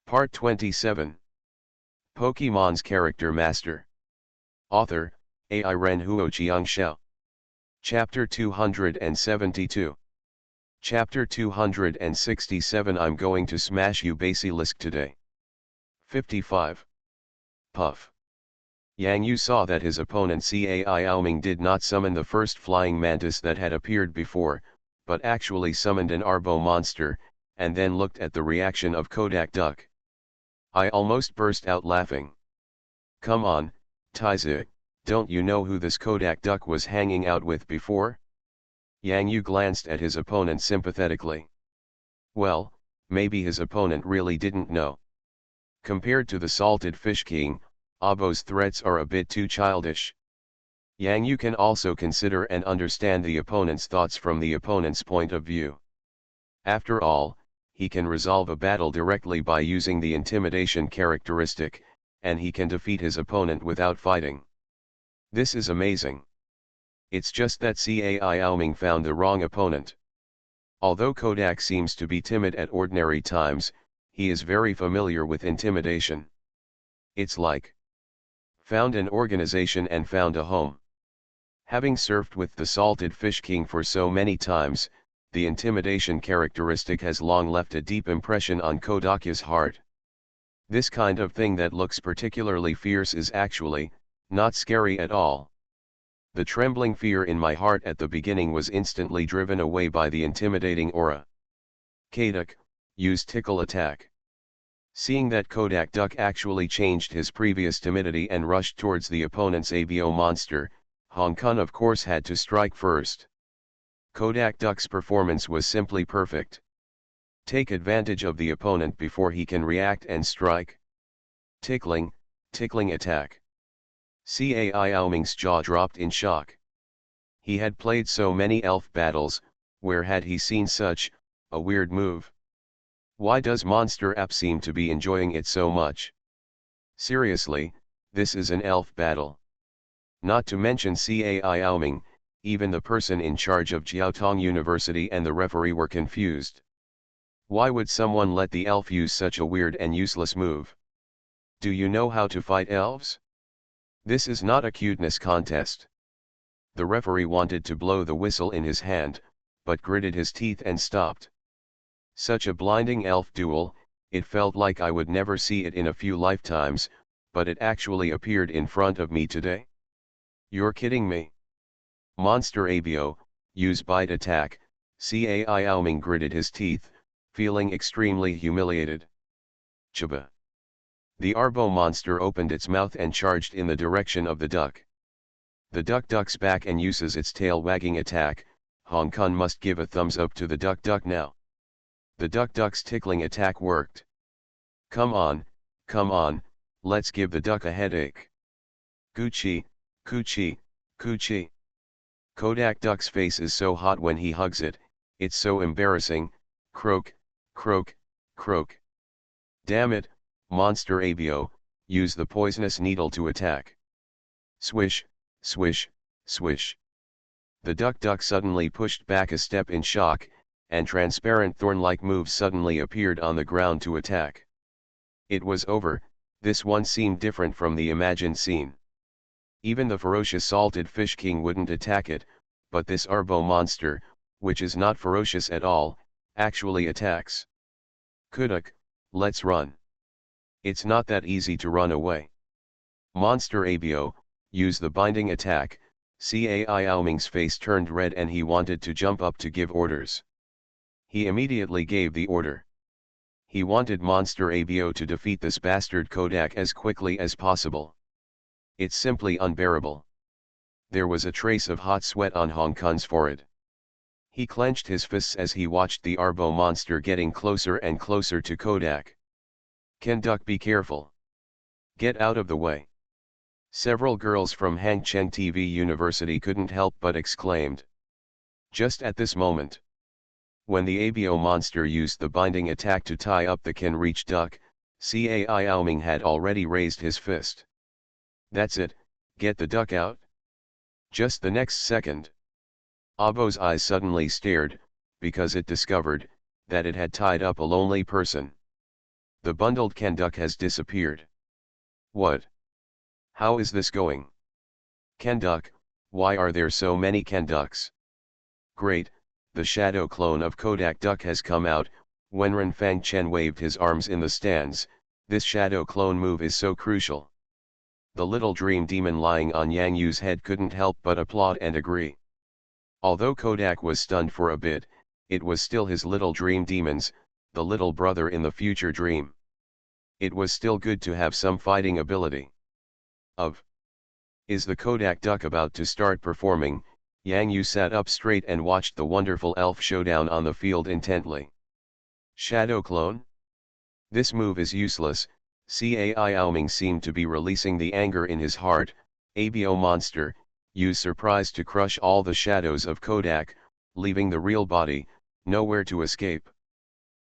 Part 27. Pokemon's Character Master. Author, Ai Ren Huoqiang Xiao. Chapter 272. Chapter 267 I'm going to smash you basilisk today. 55. Puff. Yang Yu saw that his opponent Cai Aoming did not summon the first flying mantis that had appeared before, but actually summoned an Arbo monster, and then looked at the reaction of Kodak Duck. I almost burst out laughing. Come on, Taizi, don't you know who this Kodak Duck was hanging out with before? Yang Yu glanced at his opponent sympathetically. Well, maybe his opponent really didn't know. Compared to the Salted Fish King, Abo's threats are a bit too childish. Yang Yu can also consider and understand the opponent's thoughts from the opponent's point of view. After all, he can resolve a battle directly by using the intimidation characteristic, and he can defeat his opponent without fighting. This is amazing. It's just that Cai Aoming found the wrong opponent. Although Kodak seems to be timid at ordinary times, he is very familiar with intimidation. It's like found an organization and found a home. Having surfed with the Salted Fish King for so many times, the intimidation characteristic has long left a deep impression on Kodak's heart. This kind of thing that looks particularly fierce is actually not scary at all. The trembling fear in my heart at the beginning was instantly driven away by the intimidating aura. Kodak, use Tickle Attack. Seeing that Kodak Duck actually changed his previous timidity and rushed towards the opponent's Abo monster, Hong Kong of course had to strike first. Kodak Duck's performance was simply perfect. Take advantage of the opponent before he can react and strike. Tickling attack. Cai Aoming's jaw dropped in shock. He had played so many elf battles, where had he seen such a weird move? Why does Monster App seem to be enjoying it so much? Seriously, this is an elf battle. Not to mention Cai Aoming, even the person in charge of Jiaotong University and the referee were confused. Why would someone let the elf use such a weird and useless move? Do you know how to fight elves? This is not a cuteness contest. The referee wanted to blow the whistle in his hand, but gritted his teeth and stopped. Such a blinding elf duel, it felt like I would never see it in a few lifetimes, but it actually appeared in front of me today. You're kidding me. Monster Abo, use Bite Attack. Cai Aoming gritted his teeth, feeling extremely humiliated. Chaba. The Arbo monster opened its mouth and charged in the direction of the duck. The duck ducks back and uses its tail wagging attack. Hong Kong must give a thumbs up to the duck now. The duck duck's tickling attack worked. Come on, let's give the duck a headache. Coochie, coochie, coochie. Kodak Duck's face is so hot when he hugs it, it's so embarrassing. Croak, croak, croak. Damn it, Monster Abo, use the poisonous needle to attack. Swish, swish, swish. The duck suddenly pushed back a step in shock, and transparent thorn-like moves suddenly appeared on the ground to attack. It was over. This one seemed different from the imagined scene. Even the ferocious Salted Fish King wouldn't attack it, but this Arbo monster, which is not ferocious at all, actually attacks. Kodak, let's run. It's not that easy to run away. Monster Abo, use the binding attack. Cai Aoming's face turned red and he wanted to jump up to give orders. He immediately gave the order. He wanted Monster Abo to defeat this bastard Kodak as quickly as possible. It's simply unbearable. There was a trace of hot sweat on Hong Kong's forehead. He clenched his fists as he watched the Arbo monster getting closer and closer to Kodak. Can Duck be careful? Get out of the way. Several girls from Hangcheng TV University couldn't help but exclaimed. Just at this moment, when the Abo monster used the binding attack to tie up the can-reach duck, Cai Aoming had already raised his fist. That's it, get the duck out. Just the next second, Abo's eyes suddenly stared, because it discovered that it had tied up a lonely person. The bundled Kenduck has disappeared. What? How is this going? Kenduck, why are there so many Kenducks? Great, the shadow clone of Kodak Duck has come out. When Renfang Chen waved his arms in the stands, this shadow clone move is so crucial. The little dream demon lying on Yang Yu's head couldn't help but applaud and agree. Although Kodak was stunned for a bit, it was still his little dream demons, the little brother in the future dream. It was still good to have some fighting ability. Is the Kodak Duck about to start performing? Yang Yu sat up straight and watched the wonderful elf showdown on the field intently. Shadow clone? This move is useless. Cai Aoming seemed to be releasing the anger in his heart. Abo monster, use surprise to crush all the shadows of Kodak, leaving the real body, nowhere to escape.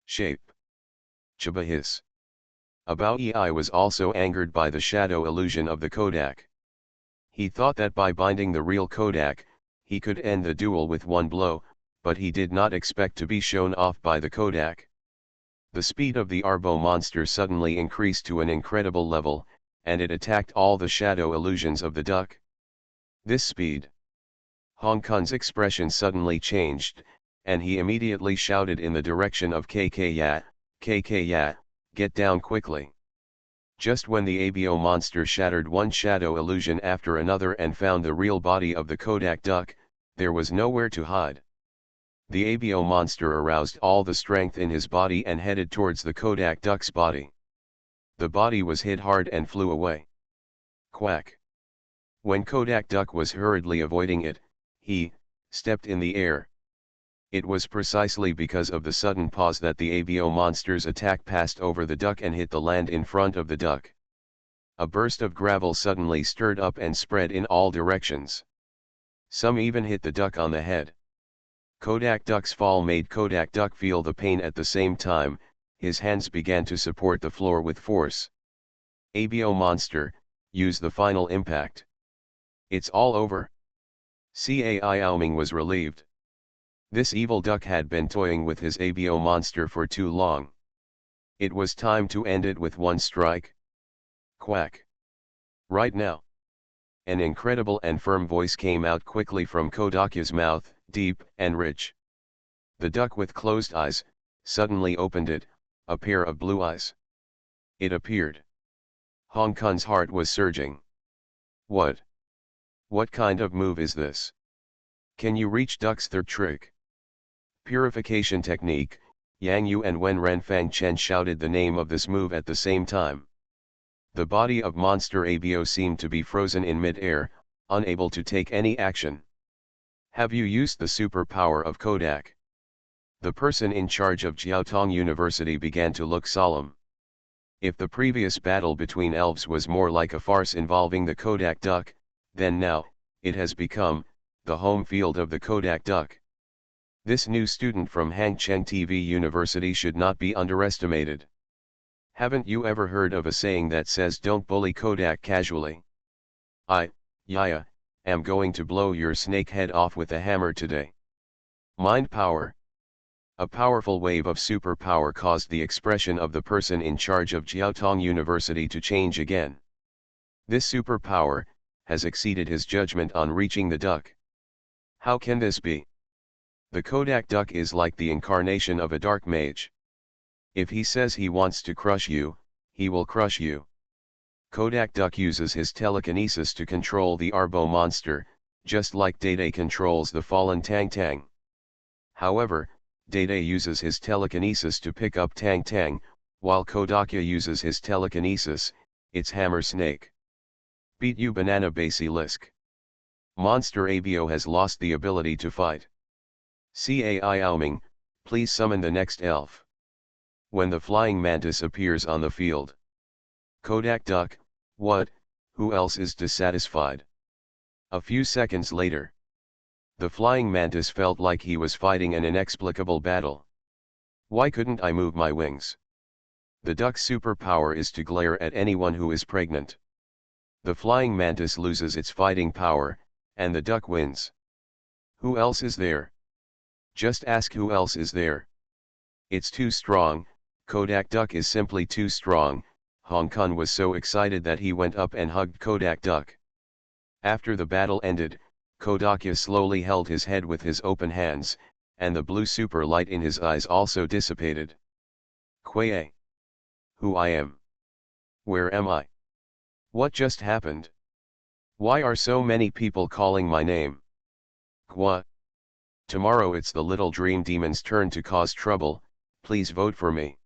Shape. Chiba hiss. Abao Ei was also angered by the shadow illusion of the Kodak. He thought that by binding the real Kodak, he could end the duel with one blow, but he did not expect to be shown off by the Kodak. The speed of the Arbo monster suddenly increased to an incredible level, and it attacked all the shadow illusions of the duck. This speed. Hong Kong's expression suddenly changed, and he immediately shouted in the direction of KK Ya, get down quickly. Just when the Abo monster shattered one shadow illusion after another and found the real body of the Kodak duck, there was nowhere to hide. The Abo monster aroused all the strength in his body and headed towards the Kodak duck's body. The body was hit hard and flew away. Quack. When Kodak duck was hurriedly avoiding it, he stepped in the air. It was precisely because of the sudden pause that the Abo monster's attack passed over the duck and hit the land in front of the duck. A burst of gravel suddenly stirred up and spread in all directions. Some even hit the duck on the head. Kodak duck's fall made Kodak duck feel the pain at the same time. His hands began to support the floor with force. Abo monster, use the final impact. It's all over. Cai Aoming was relieved. This evil duck had been toying with his Abo monster for too long. It was time to end it with one strike. Quack. Right now. An incredible and firm voice came out quickly from Kodakya's mouth, deep and rich. The duck with closed eyes suddenly opened it, a pair of blue eyes. It appeared. Hong Kong's heart was surging. What? What kind of move is this? Can you reach duck's third trick? Purification technique. Yang Yu and Wen Renfang Chen shouted the name of this move at the same time. The body of monster Abo seemed to be frozen in mid-air, unable to take any action. Have you used the superpower of Kodak? The person in charge of Jiaotong University began to look solemn. If the previous battle between elves was more like a farce involving the Kodak duck, then now, it has become the home field of the Kodak duck. This new student from Hangcheng TV University should not be underestimated. Haven't you ever heard of a saying that says don't bully Kodak casually? Yaya, am going to blow your snake head off with a hammer today. Mind power. A powerful wave of superpower caused the expression of the person in charge of Jiaotong University to change again. This superpower has exceeded his judgment on reaching the duck. How can this be? The Kodak duck is like the incarnation of a dark mage. If he says he wants to crush you, he will crush you. Kodak duck uses his telekinesis to control the Arbo monster, just like Dede controls the fallen Tang Tang. However, Dede uses his telekinesis to pick up Tang Tang, while Kodakya uses his telekinesis, its hammer snake. Beat you banana basilisk. Monster Abo has lost the ability to fight. Cai Aoming, please summon the next elf. When the flying mantis appears on the field. Kodak duck, what, who else is dissatisfied? A few seconds later. The flying mantis felt like he was fighting an inexplicable battle. Why couldn't I move my wings? The duck's superpower is to glare at anyone who is pregnant. The flying mantis loses its fighting power, and the duck wins. Who else is there? Just ask who else is there. It's too strong, Kodak Duck is simply too strong. Hong Kong was so excited that he went up and hugged Kodak Duck. After the battle ended, Kodakya slowly held his head with his open hands, and the blue super light in his eyes also dissipated. Kwae. Who I am? Where am I? What just happened? Why are so many people calling my name? Kwa. Tomorrow it's the Little Dream Demon's turn to cause trouble, please vote for me.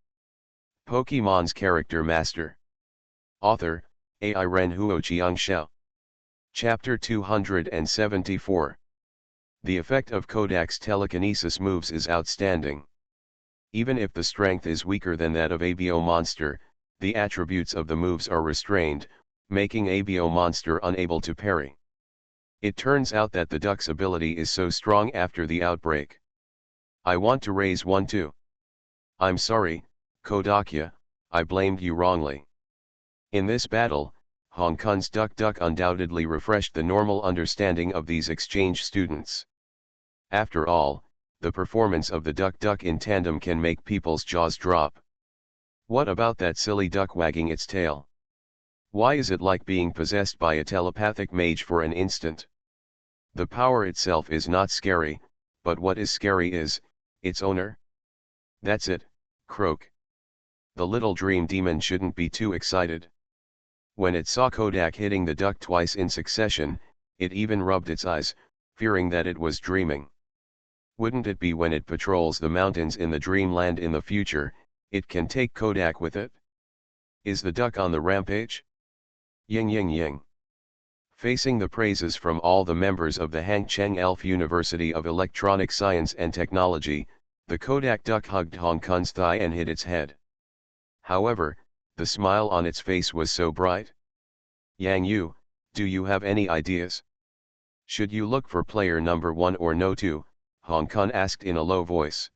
Pokemon's Character Master. Author, AI Ren Huo Xiangxiao. Chapter 274. The effect of Kodak's telekinesis moves is outstanding. Even if the strength is weaker than that of ABO Monster, the attributes of the moves are restrained, making ABO Monster unable to parry. It turns out that the duck's ability is so strong after the outbreak. I want to raise one too. I'm sorry, Kodakya, I blamed you wrongly. In this battle, Hong Kong's Duck undoubtedly refreshed the normal understanding of these exchange students. After all, the performance of the duck in tandem can make people's jaws drop. What about that silly duck wagging its tail? Why is it like being possessed by a telepathic mage for an instant? The power itself is not scary, but what is scary is, its owner. That's it, croak. The Little Dream Demon shouldn't be too excited. When it saw Kodak hitting the duck twice in succession, it even rubbed its eyes, fearing that it was dreaming. Wouldn't it be when it patrols the mountains in the dreamland in the future, it can take Kodak with it? Is the duck on the rampage? Ying ying ying. Facing the praises from all the members of the Hangcheng Elf University of Electronic Science and Technology, the Kodak duck hugged Hong Kong's thigh and hit its head. However, the smile on its face was so bright. Yang Yu, do you have any ideas? Should you look for player number 1 or no 2? Hong Kong asked in a low voice.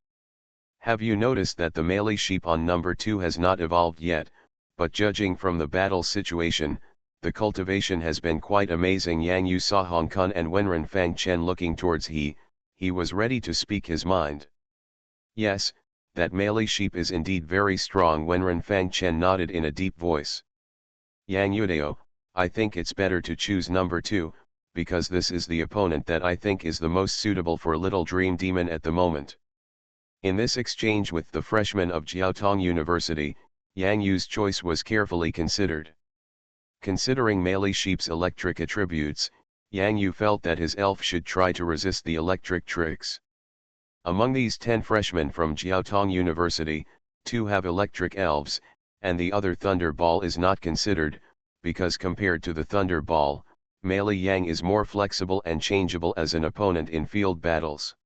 Have you noticed that the melee sheep on number 2 has not evolved yet, but judging from the battle situation, the cultivation has been quite amazing. Yang Yu saw Hong Kong and Wenren Fang Chen looking towards he was ready to speak his mind. Yes, that melee sheep is indeed very strong. Wenren Fang Chen nodded in a deep voice. Yang Yudao, I think it's better to choose number 2, because this is the opponent that I think is the most suitable for Little Dream Demon at the moment. In this exchange with the freshman of Jiaotong University, Yang Yu's choice was carefully considered. Considering melee sheep's electric attributes, Yang Yu felt that his elf should try to resist the electric tricks. Among these 10 freshmen from Jiaotong University, 2 have electric elves, and the other Thunder Ball is not considered, because compared to the Thunder Ball, melee Yang is more flexible and changeable as an opponent in field battles.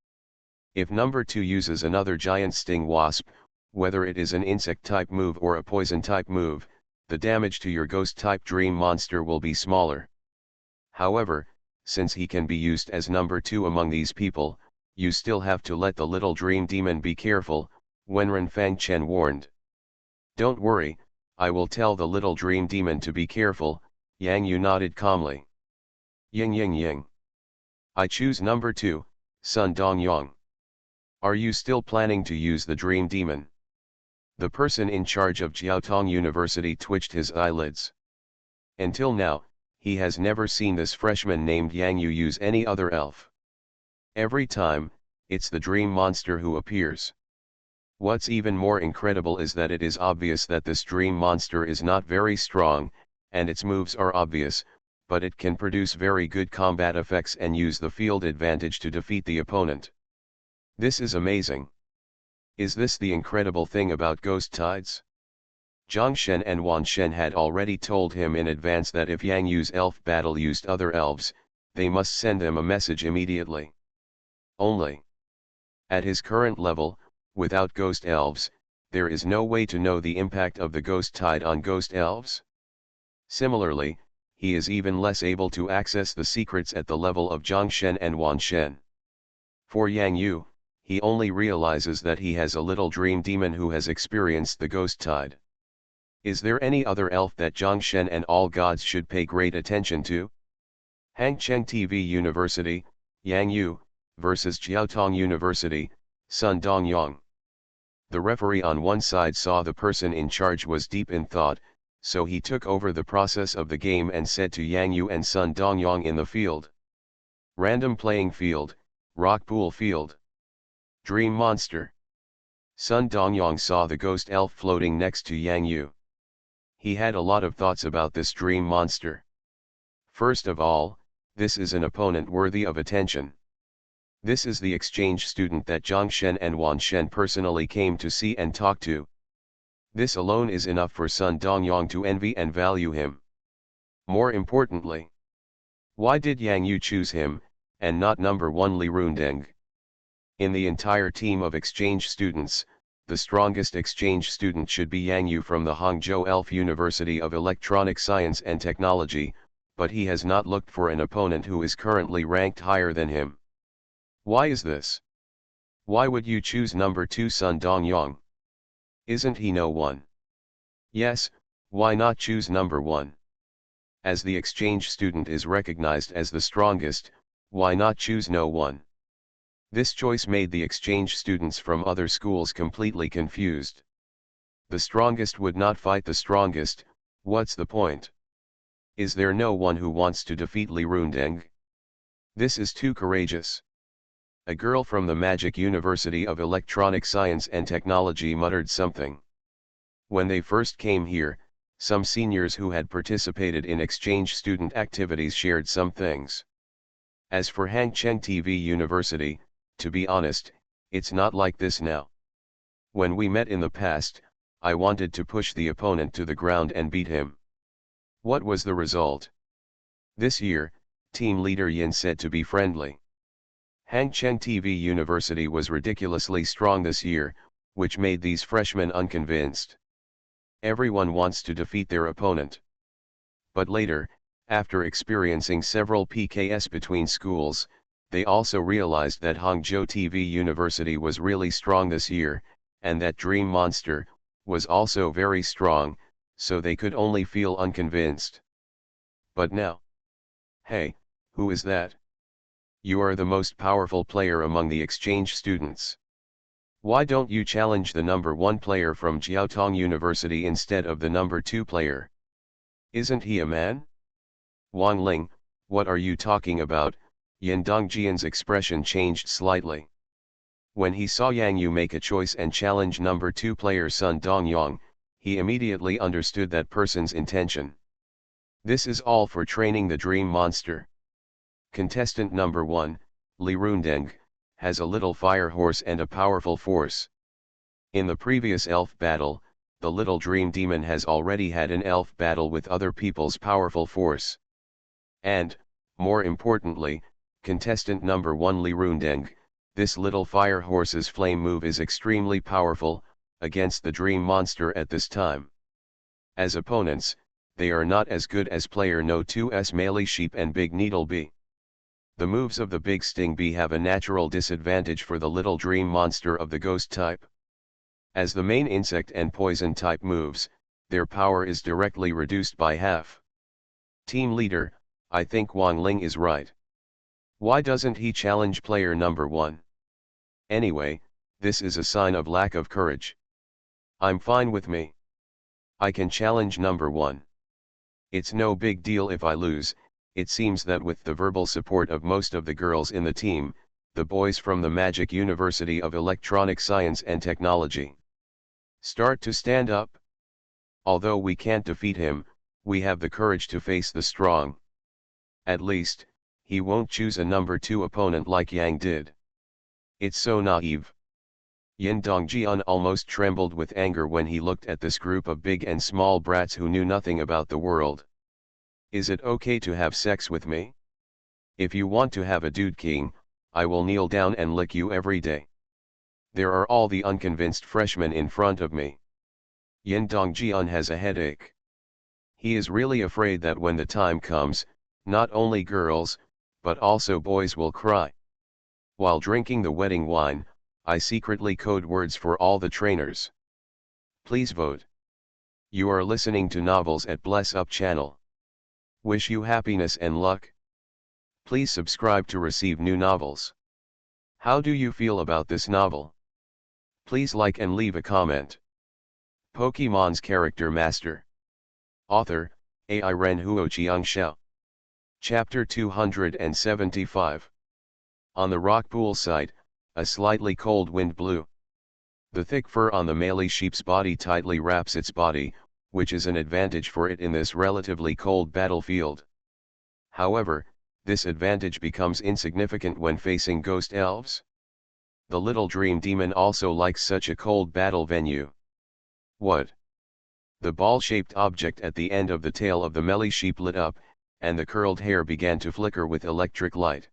If number 2 uses another giant sting wasp, whether it is an insect type move or a poison type move, the damage to your ghost type dream monster will be smaller. However, since he can be used as number 2 among these people, you still have to let the Little Dream Demon be careful, Wenren Fang Chen warned. Don't worry, I will tell the Little Dream Demon to be careful, Yang Yu nodded calmly. Ying ying ying. I choose number 2, Sun Dongyong. Are you still planning to use the Dream Demon? The person in charge of Jiaotong University twitched his eyelids. Until now, he has never seen this freshman named Yang Yu use any other elf. Every time, it's the dream monster who appears. What's even more incredible is that it is obvious that this dream monster is not very strong, and its moves are obvious, but it can produce very good combat effects and use the field advantage to defeat the opponent. This is amazing. Is this the incredible thing about ghost tides? Zhang Shen and Wan Shen had already told him in advance that if Yang Yu's elf battle used other elves, they must send them a message immediately. Only. At his current level, without ghost elves, there is no way to know the impact of the ghost tide on ghost elves. Similarly, he is even less able to access the secrets at the level of Zhang Shen and Wan Shen. For Yang Yu, he only realizes that he has a Little Dream Demon who has experienced the ghost tide. Is there any other elf that Zhang Shen and all gods should pay great attention to? Hangcheng TV University, Yang Yu, versus Jiaotong University, Sun Dongyong. The referee on one side saw the person in charge was deep in thought, so he took over the process of the game and said to Yang Yu and Sun Dongyong in the field. Random playing field, rock pool field. Dream monster. Sun Dongyong saw the ghost elf floating next to Yang Yu. He had a lot of thoughts about this dream monster. First of all, this is an opponent worthy of attention. This is the exchange student that Zhang Shen and Wan Shen personally came to see and talk to. This alone is enough for Sun Dongyong to envy and value him. More importantly, why did Yang Yu choose him, and not number 1 Li Rundeng? In the entire team of exchange students, the strongest exchange student should be Yang Yu from the Hangzhou Elf University of Electronic Science and Technology, but he has not looked for an opponent who is currently ranked higher than him. Why is this? Why would you choose number 2 Sun Dongyong? Isn't he no one? Yes, why not choose number 1? As the exchange student is recognized as the strongest, why not choose no one? This choice made the exchange students from other schools completely confused. The strongest would not fight the strongest, what's the point? Is there no one who wants to defeat Li Rundeng? This is too courageous. A girl from the Magic University of Electronic Science and Technology muttered something. When they first came here, some seniors who had participated in exchange student activities shared some things. As for Hangcheng TV University, to be honest, it's not like this now. When we met in the past, I wanted to push the opponent to the ground and beat him. What was the result? This year, team leader Yin said to be friendly. Hangcheng TV University was ridiculously strong this year, which made these freshmen unconvinced. Everyone wants to defeat their opponent. But later, after experiencing several PKS between schools, they also realized that Hangzhou TV University was really strong this year, and that Dream Monster was also very strong, so they could only feel unconvinced. But now, hey, who is that? You are the most powerful player among the exchange students. Why don't you challenge the number 1 player from Jiaotong University instead of the number 2 player? Isn't he a man? Wang Ling, what are you talking about? Yin Dongjian's expression changed slightly. When he saw Yang Yu make a choice and challenge number 2 player Sun Dongyong, he immediately understood that person's intention. This is all for training the Dream Monster. Contestant number 1, Li Rundeng, has a little fire horse and a powerful force. In the previous elf battle, the little dream demon has already had an elf battle with other people's powerful force. And, more importantly, contestant number 1 Li Rundeng, this little fire horse's flame move is extremely powerful, against the dream monster at this time. As opponents, they are not as good as player No 2's Melee Sheep and Big Needle Bee. The moves of the Big Sting Bee have a natural disadvantage for the little dream monster of the ghost type. As the main insect and poison type moves, their power is directly reduced by half. Team leader, I think Wang Ling is right. Why doesn't he challenge player number 1? Anyway, this is a sign of lack of courage. I'm fine with me. I can challenge number 1. It's no big deal if I lose. It seems that with the verbal support of most of the girls in the team, the boys from the Magic University of Electronic Science and Technology start to stand up. Although we can't defeat him, we have the courage to face the strong. At least, he won't choose a number 2 opponent like Yang did. It's so naive. Yin Dongjian almost trembled with anger when he looked at this group of big and small brats who knew nothing about the world. Is it okay to have sex with me? If you want to have a dude king, I will kneel down and lick you every day. There are all the unconvinced freshmen in front of me. Yin Dongjian has a headache. He is really afraid that when the time comes, not only girls, but also boys will cry. While drinking the wedding wine, I secretly code words for all the trainers. Please vote. You are listening to Novels at Bless Up channel. Wish you happiness and luck. Please subscribe to receive new novels. How do you feel about this novel? Please like and leave a comment. Pokemon's Character Master. Author, AI Ren Huoqiang Xiao. Chapter 275. On the rock pool site, a slightly cold wind blew. The thick fur on the Male sheep's body tightly wraps its body, which is an advantage for it in this relatively cold battlefield. However, this advantage becomes insignificant when facing ghost elves. The little dream demon also likes such a cold battle venue. What? The ball-shaped object at the end of the tail of the Male sheep lit up, and the curled hair began to flicker with electric light.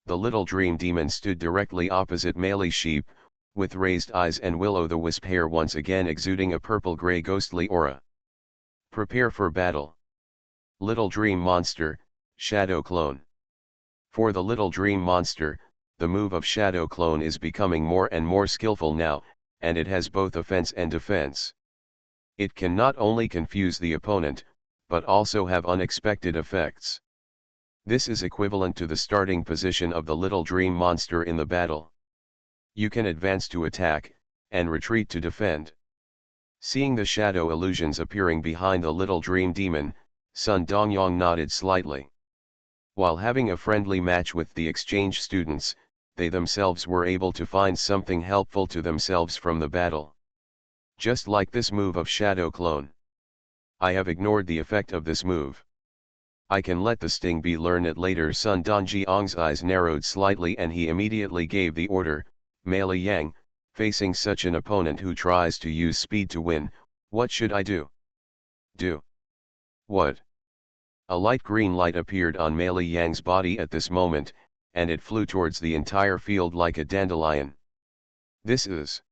The little dream demon stood directly opposite Male sheep, with raised eyes and will-o'-the-wisp hair once again exuding a purple-gray ghostly aura. Prepare for battle. Little dream monster, shadow clone. For the little dream monster, the move of shadow clone is becoming more and more skillful now, and it has both offense and defense. It can not only confuse the opponent, but also have unexpected effects. This is equivalent to the starting position of the little dream monster in the battle. You can advance to attack, and retreat to defend. Seeing the shadow illusions appearing behind the little dream demon, Sun Dongyong nodded slightly. While having a friendly match with the exchange students, they themselves were able to find something helpful to themselves from the battle. Just like this move of shadow clone. I have ignored the effect of this move. I can let the sting be learned later. Sun Dongyong's eyes narrowed slightly and he immediately gave the order, Male Yang, facing such an opponent who tries to use speed to win, what should I do? Do. What? A light green light appeared on Male Yang's body at this moment, and it flew towards the entire field like a dandelion. This is...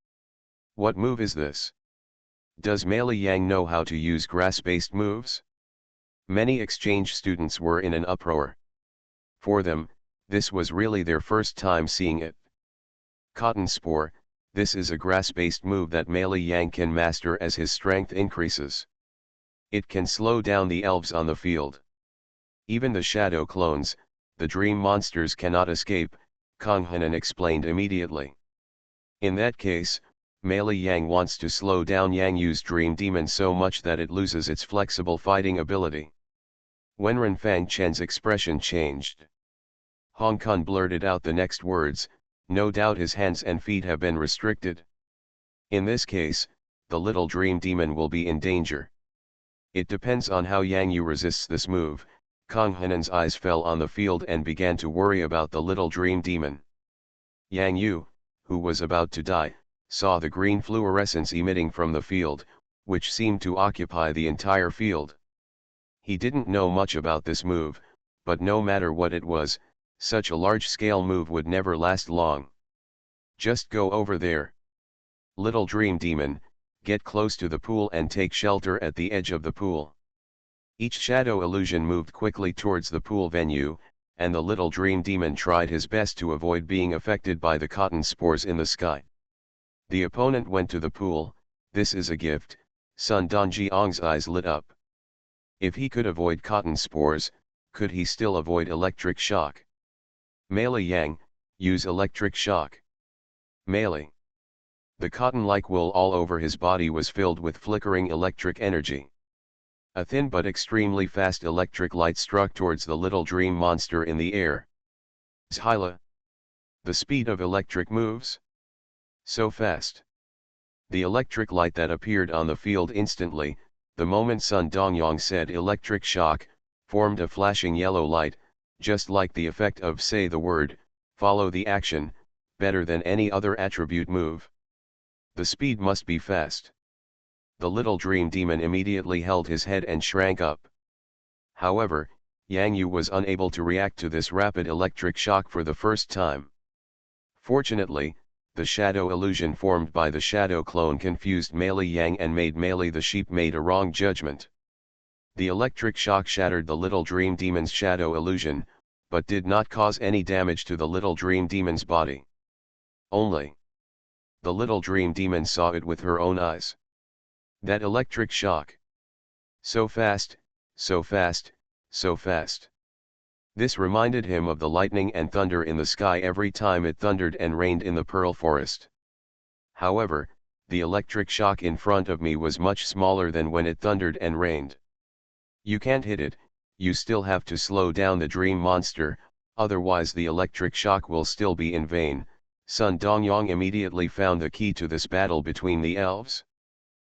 What move is this? Does Male Yang know how to use grass-based moves? Many exchange students were in an uproar. For them, this was really their first time seeing it. Cotton Spore, this is a grass-based move that Male Yang can master as his strength increases. It can slow down the elves on the field. Even the shadow clones, the dream monsters cannot escape, Kang Hanan explained immediately. In that case, Male Yang wants to slow down Yang Yu's dream demon so much that it loses its flexible fighting ability. Wenren Fang Chen's expression changed. Hong Kong blurted out the next words, no doubt his hands and feet have been restricted. In this case, the little dream demon will be in danger. It depends on how Yang Yu resists this move. Kang Hanan's eyes fell on the field and began to worry about the little dream demon. Yang Yu, who was about to die, saw the green fluorescence emitting from the field, which seemed to occupy the entire field. He didn't know much about this move, but no matter what it was, such a large-scale move would never last long. Just go over there. Little dream demon, get close to the pool and take shelter at the edge of the pool. Each shadow illusion moved quickly towards the pool venue, and the little dream demon tried his best to avoid being affected by the cotton spores in the sky. The opponent went to the pool. This is a gift. Sun Dongyong's eyes lit up. If he could avoid cotton spores, could he still avoid electric shock? Male Yang, use electric shock. Male. The cotton-like wool all over his body was filled with flickering electric energy. A thin but extremely fast electric light struck towards the little dream monster in the air. Zhyla. The speed of electric moves? So fast. The electric light that appeared on the field instantly, the moment Sun Dongyong said electric shock, formed a flashing yellow light, just like the effect of say the word, follow the action, better than any other attribute move. The speed must be fast. The little dream demon immediately held his head and shrank up. However, Yang Yu was unable to react to this rapid electric shock for the first time. Fortunately, the shadow illusion formed by the shadow clone confused Male Yang and made Male the sheep made a wrong judgment. The electric shock shattered the little dream demon's shadow illusion, but did not cause any damage to the little dream demon's body. Only the little dream demon saw it with her own eyes. That electric shock. So fast, so fast, so fast. This reminded him of the lightning and thunder in the sky every time it thundered and rained in the Pearl Forest. However, the electric shock in front of me was much smaller than when it thundered and rained. You can't hit it, you still have to slow down the dream monster, otherwise the electric shock will still be in vain. Sun Dongyong immediately found the key to this battle between the elves.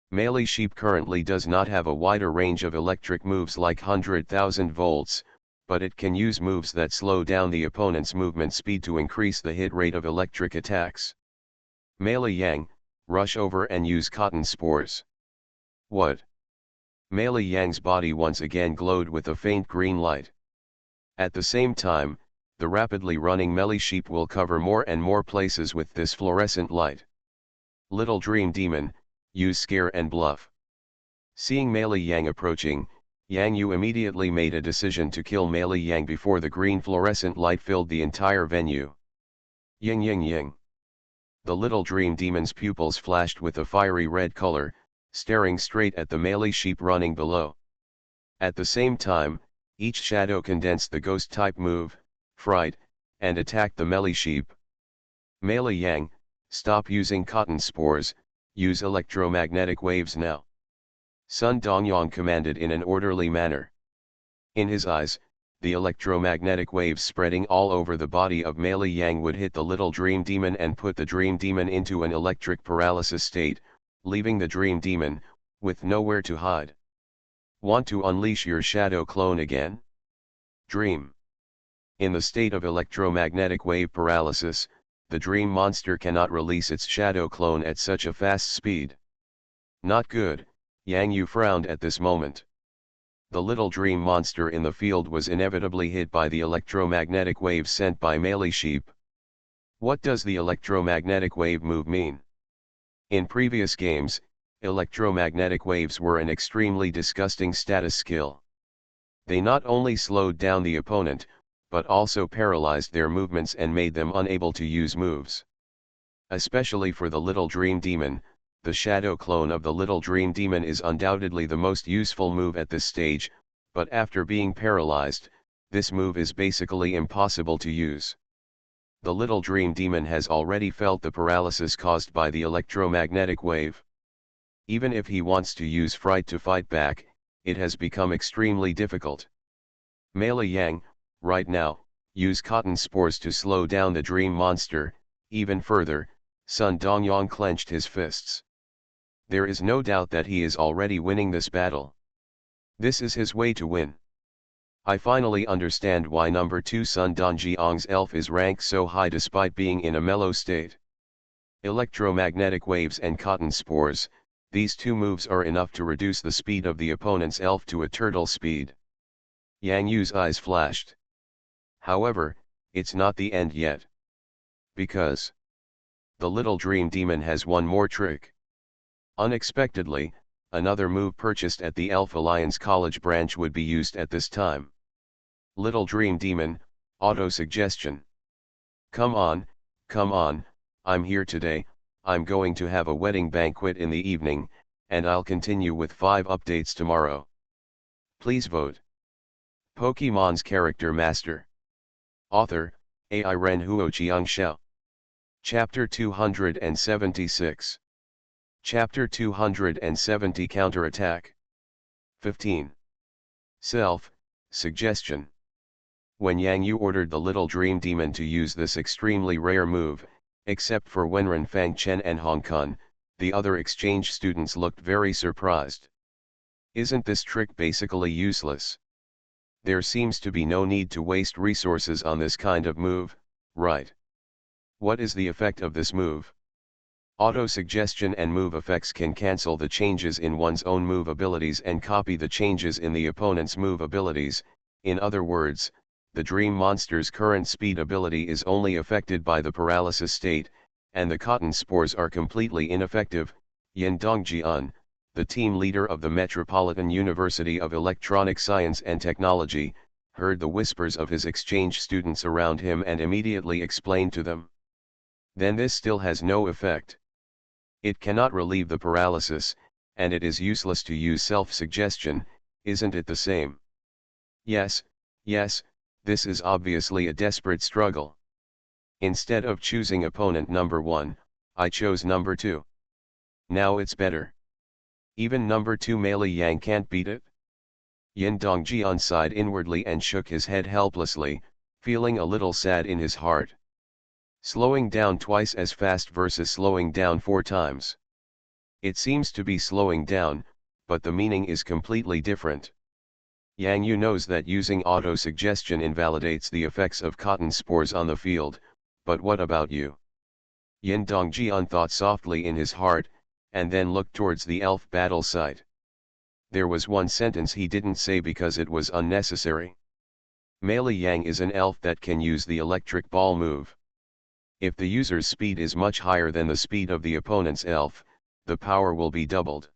Melee Sheep currently does not have a wider range of electric moves like 100,000 volts, but it can use moves that slow down the opponent's movement speed to increase the hit rate of electric attacks. Melee Yang, rush over and use cotton spores. What? Melee Yang's body once again glowed with a faint green light. At the same time, the rapidly running Melee Sheep will cover more and more places with this fluorescent light. Little Dream Demon, use scare and bluff. Seeing Melee Yang approaching, Yang Yu immediately made a decision to kill Melee Yang before the green fluorescent light filled the entire venue. Ying ying ying. The little Dream Demon's pupils flashed with a fiery red color, staring straight at the Melee Sheep running below. At the same time, each shadow condensed the ghost-type move, Fright, and attacked the Melee Sheep. Melee Yang, stop using cotton spores, use electromagnetic waves now. Sun Dongyong commanded in an orderly manner. In his eyes, the electromagnetic waves spreading all over the body of Melee Yang would hit the little Dream Demon and put the Dream Demon into an electric paralysis state, leaving the Dream Demon, with nowhere to hide. Want to unleash your shadow clone again? Dream. In the state of electromagnetic wave paralysis, the Dream Monster cannot release its shadow clone at such a fast speed. Not good, Yang Yu frowned at this moment. The little Dream Monster in the field was inevitably hit by the electromagnetic waves sent by Melee Sheep. What does the electromagnetic wave move mean? In previous games, electromagnetic waves were an extremely disgusting status skill. They not only slowed down the opponent, but also paralyzed their movements and made them unable to use moves. Especially for the little Dream Demon, the shadow clone of the little Dream Demon is undoubtedly the most useful move at this stage, but after being paralyzed, this move is basically impossible to use. The little Dream Demon has already felt the paralysis caused by the electromagnetic wave. Even if he wants to use Fright to fight back, it has become extremely difficult. Melee Yang, right now, use cotton spores to slow down the Dream Monster. Even further, Sun Dongyong clenched his fists. There is no doubt that he is already winning this battle. This is his way to win. I finally understand why number 2 Sun Dongyong's elf is ranked so high despite being in a mellow state. Electromagnetic waves and cotton spores, these two moves are enough to reduce the speed of the opponent's elf to a turtle speed. Yang Yu's eyes flashed. However, it's not the end yet. Because the little Dream Demon has one more trick. Unexpectedly, another move purchased at the Elf Alliance College branch would be used at this time. Little Dream Demon, auto-suggestion. Come on, I'm here today, I'm going to have a wedding banquet in the evening, and I'll continue with 5 updates tomorrow. Please vote. Pokemon's Character Master. Author, AI Ren Huo Xiangxiao. Chapter 276. Chapter 270 Counterattack. 15. Self-suggestion. When Yang Yu ordered the little Dream Demon to use this extremely rare move, except for Wenren Fang Chen and Hong Kun, the other exchange students looked very surprised. Isn't this trick basically useless? There seems to be no need to waste resources on this kind of move, right? What is the effect of this move? Auto-suggestion and move effects can cancel the changes in one's own move abilities and copy the changes in the opponent's move abilities. In other words, the Dream Monster's current speed ability is only affected by the paralysis state, and the cotton spores are completely ineffective. Yin Dongjian, the team leader of the Metropolitan University of Electronic Science and Technology, heard the whispers of his exchange students around him and immediately explained to them. Then this still has no effect. It cannot relieve the paralysis, and it is useless to use self-suggestion, isn't it the same? Yes, this is obviously a desperate struggle. Instead of choosing opponent number 1, I chose number 2. Now it's better. Even number 2 Male Yang can't beat it? Yin Dongjian sighed inwardly and shook his head helplessly, feeling a little sad in his heart. Slowing down twice as fast versus slowing down 4 times. It seems to be slowing down, but the meaning is completely different. Yang Yu knows that using auto-suggestion invalidates the effects of cotton spores on the field, but what about you? Yin Dongjian thought softly in his heart, and then looked towards the elf battle site. There was one sentence he didn't say because it was unnecessary. Male Yang is an elf that can use the electric ball move. If the user's speed is much higher than the speed of the opponent's elf, the power will be doubled.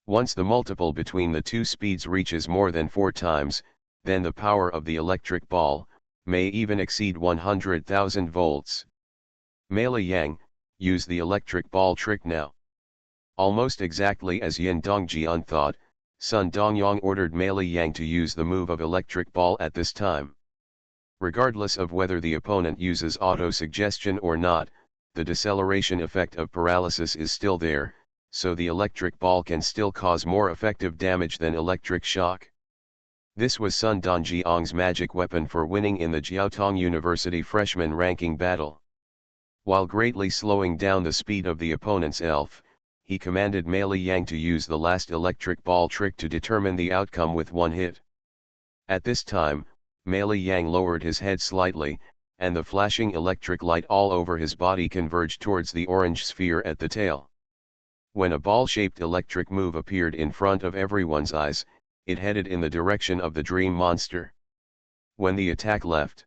Once the multiple between the two speeds reaches more than 4 times, then the power of the electric ball may even exceed 100,000 volts. Male Yang, use the electric ball trick now. Almost exactly as Yin Dongjian thought, Sun Dongyang ordered Male Yang to use the move of electric ball at this time. Regardless of whether the opponent uses auto-suggestion or not, the deceleration effect of paralysis is still there, so the electric ball can still cause more effective damage than electric shock. This was Sun Donjiang's magic weapon for winning in the Jiaotong University freshman ranking battle. While greatly slowing down the speed of the opponent's elf, he commanded Male Yang to use the last electric ball trick to determine the outcome with one hit. At this time, Male Yang lowered his head slightly, and the flashing electric light all over his body converged towards the orange sphere at the tail. When a ball-shaped electric move appeared in front of everyone's eyes, it headed in the direction of the dream monster. When the attack left,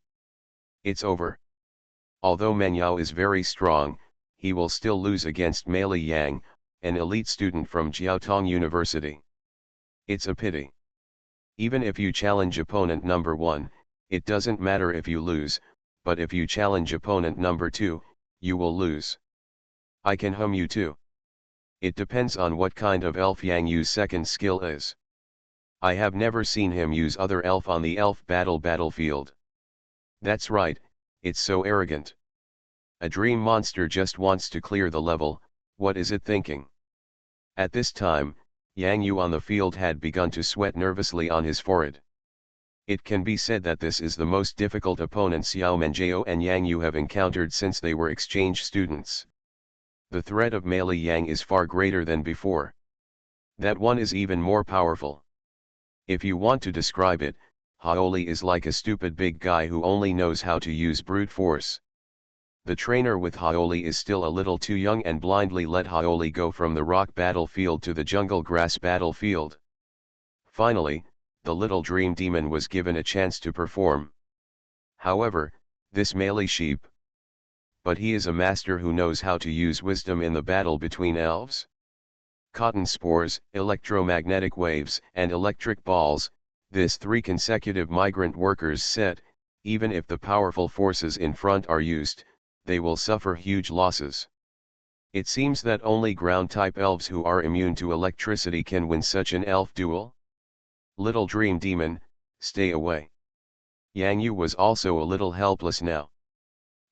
it's over. Although Meng Yao is very strong, he will still lose against Male Yang, an elite student from Jiaotong University. It's a pity. Even if you challenge opponent number 1, it doesn't matter if you lose, but if you challenge opponent number 2, you will lose. I can hum you too. It depends on what kind of elf Yang Yu's second skill is. I have never seen him use other elf on the elf battlefield. That's right, it's so arrogant. A dream monster just wants to clear the level, what is it thinking? At this time, Yang Yu on the field had begun to sweat nervously on his forehead. It can be said that this is the most difficult opponent Xiao Menjiao and Yang Yu have encountered since they were exchange students. The threat of Male Yang is far greater than before. That one is even more powerful. If you want to describe it, Haoli is like a stupid big guy who only knows how to use brute force. The trainer with Haoli is still a little too young and blindly let Haoli go from the rock battlefield to the jungle grass battlefield. Finally, the little dream demon was given a chance to perform. However, this Male sheep. But he is a master who knows how to use wisdom in the battle between elves. Cotton spores, electromagnetic waves, and electric balls, this 3 consecutive migrant workers set, even if the powerful forces in front are used, they will suffer huge losses. It seems that only ground-type elves who are immune to electricity can win such an elf duel. Little dream demon, stay away. Yang Yu was also a little helpless now.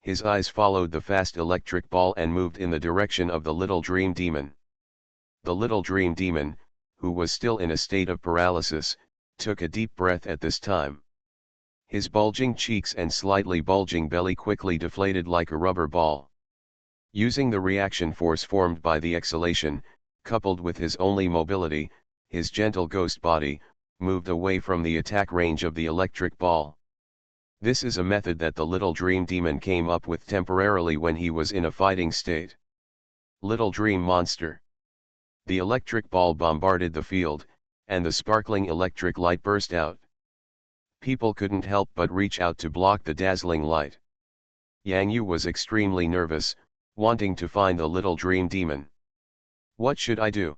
His eyes followed the fast electric ball and moved in the direction of the little dream demon. The little dream demon, who was still in a state of paralysis, took a deep breath at this time. His bulging cheeks and slightly bulging belly quickly deflated like a rubber ball. Using the reaction force formed by the exhalation, coupled with his only mobility, his gentle ghost body, moved away from the attack range of the electric ball. This is a method that the little dream demon came up with temporarily when he was in a fighting state. Little dream monster. The electric ball bombarded the field, and the sparkling electric light burst out. People couldn't help but reach out to block the dazzling light. Yang Yu was extremely nervous, wanting to find the little dream demon. What should I do?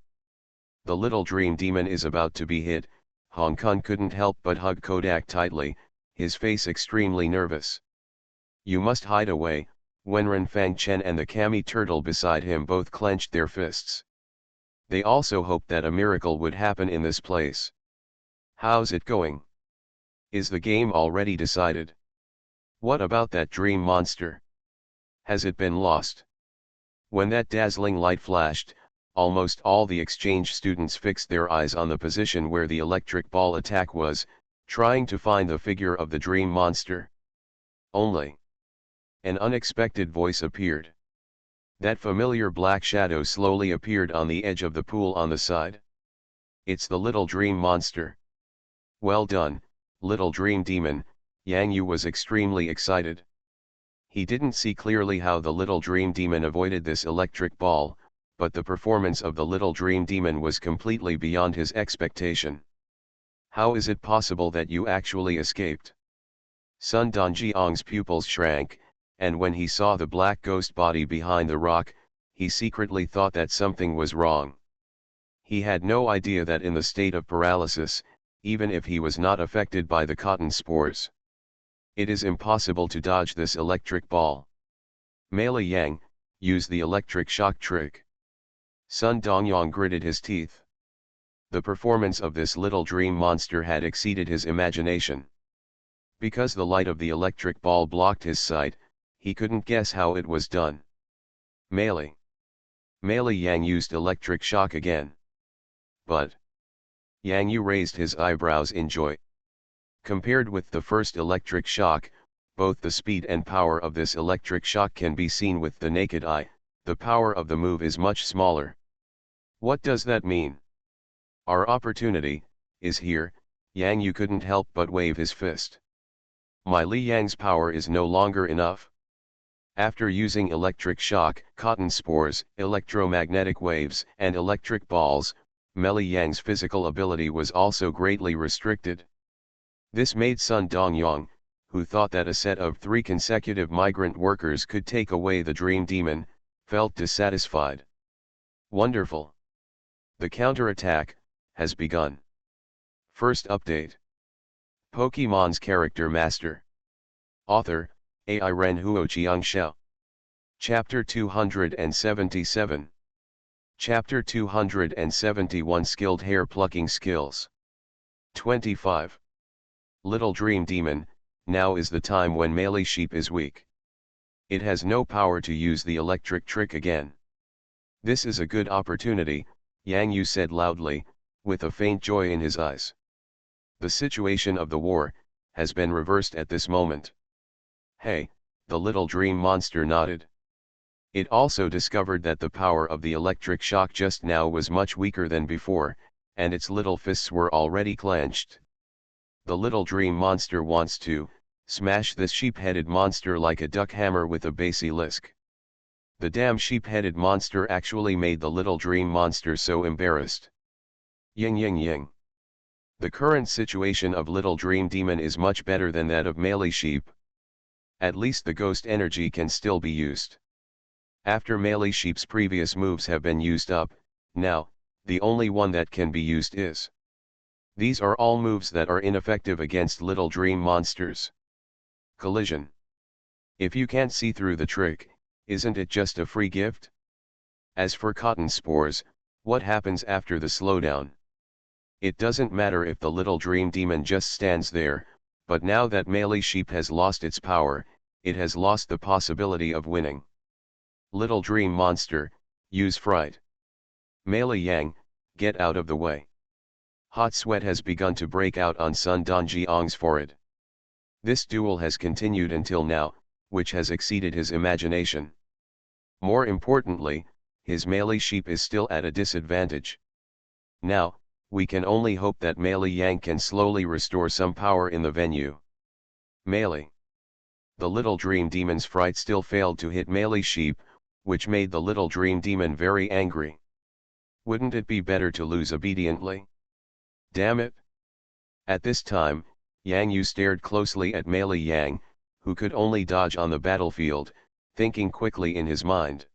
The little dream demon is about to be hit. Hong Kong couldn't help but hug Kodak tightly, his face extremely nervous. You must hide away. Wenren Fang Chen and the Kami turtle beside him both clenched their fists. They also hoped that a miracle would happen in this place. How's it going? Is the game already decided? What about that dream monster? Has it been lost? When that dazzling light flashed, almost all the exchange students fixed their eyes on the position where the electric ball attack was, trying to find the figure of the dream monster. Only an unexpected voice appeared. That familiar black shadow slowly appeared on the edge of the pool on the side. It's the little dream monster. Well done, little dream demon. Yang Yu was extremely excited. He didn't see clearly how the little dream demon avoided this electric ball, but the performance of the little dream demon was completely beyond his expectation. How is it possible that you actually escaped? Sun Donjiang's pupils shrank, and when he saw the black ghost body behind the rock, he secretly thought that something was wrong. He had no idea that in the state of paralysis, even if he was not affected by the cotton spores, it is impossible to dodge this electric ball. Mele Yang, use the electric shock trick. Sun Dongyang gritted his teeth. The performance of this little dream monster had exceeded his imagination. Because the light of the electric ball blocked his sight, he couldn't guess how it was done. Mele Yang used electric shock again. But Yang Yu raised his eyebrows in joy. Compared with the first electric shock, both the speed and power of this electric shock can be seen with the naked eye. The power of the move is much smaller. What does that mean? Our opportunity is here. Yang Yu couldn't help but wave his fist. My Li Yang's power is no longer enough. After using electric shock, cotton spores, electromagnetic waves, and electric balls, Mele Yang's physical ability was also greatly restricted. This made Sun Dongyang, who thought that a set of 3 consecutive migrant workers could take away the dream demon, felt dissatisfied. Wonderful! The counterattack has begun. First update. Pokemon's Character Master. Author, AI Ren Huoqiang Xiao. Chapter 277. Chapter 271 Skilled Hair Plucking Skills. 25. Little Dream Demon, now is the time when Mele Sheep is weak. It has no power to use the electric trick again. This is a good opportunity, Yang Yu said loudly, with a faint joy in his eyes. The situation of the war has been reversed at this moment. Hey, the little dream monster nodded. It also discovered that the power of the electric shock just now was much weaker than before, and its little fists were already clenched. The little dream monster wants to smash this sheep-headed monster like a duck hammer with a basilisk. The damn sheep-headed monster actually made the little dream monster so embarrassed. Ying ying ying. The current situation of little dream demon is much better than that of Mele Sheep. At least the ghost energy can still be used. After Mele Sheep's previous moves have been used up, now, the only one that can be used is. These are all moves that are ineffective against little dream monsters. Collision. If you can't see through the trick, isn't it just a free gift? As for cotton spores, what happens after the slowdown? It doesn't matter if the little dream demon just stands there, but now that Mele Sheep has lost its power, it has lost the possibility of winning. Little dream monster, use fright. Mele Yang, get out of the way. Hot sweat has begun to break out on Sun Donjiang's forehead. This duel has continued until now, which has exceeded his imagination. More importantly, his Mele Sheep is still at a disadvantage. Now, we can only hope that Mele Yang can slowly restore some power in the venue. Mele. The little dream demon's fright still failed to hit Mele Sheep, which made the little dream demon very angry. Wouldn't it be better to lose obediently? Damn it! At this time, Yang Yu stared closely at Mele Yang, who could only dodge on the battlefield, thinking quickly in his mind.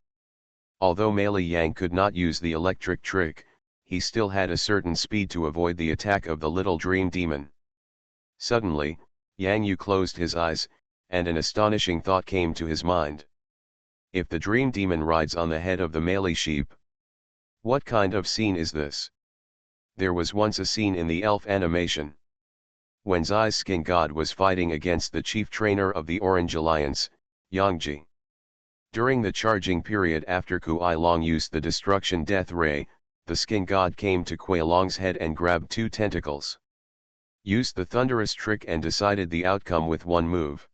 Although Mele Yang could not use the electric trick, he still had a certain speed to avoid the attack of the little dream demon. Suddenly, Yang Yu closed his eyes, and an astonishing thought came to his mind. If the dream demon rides on the head of the Mele Sheep, what kind of scene is this? There was once a scene in the elf animation. When Zai's skin god was fighting against the chief trainer of the Orange Alliance, Yangji. During the charging period after Kuai Long used the destruction death ray, the skin god came to Kuai Long's head and grabbed two tentacles. Used the thunderous trick and decided the outcome with one move.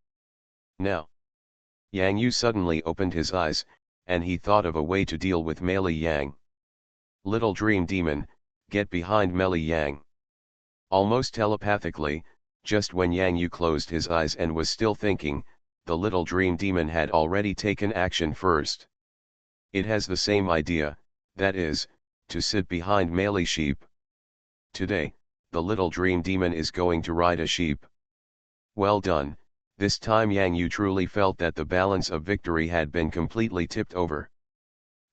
Now, Yang Yu suddenly opened his eyes, and he thought of a way to deal with Mei Yang. Little dream demon, get behind Mei Yang. Almost telepathically, just when Yang Yu closed his eyes and was still thinking, the little dream demon had already taken action first. It has the same idea, that is, to sit behind Mei sheep. Today, the little dream demon is going to ride a sheep. Well done, this time Yang Yu truly felt that the balance of victory had been completely tipped over.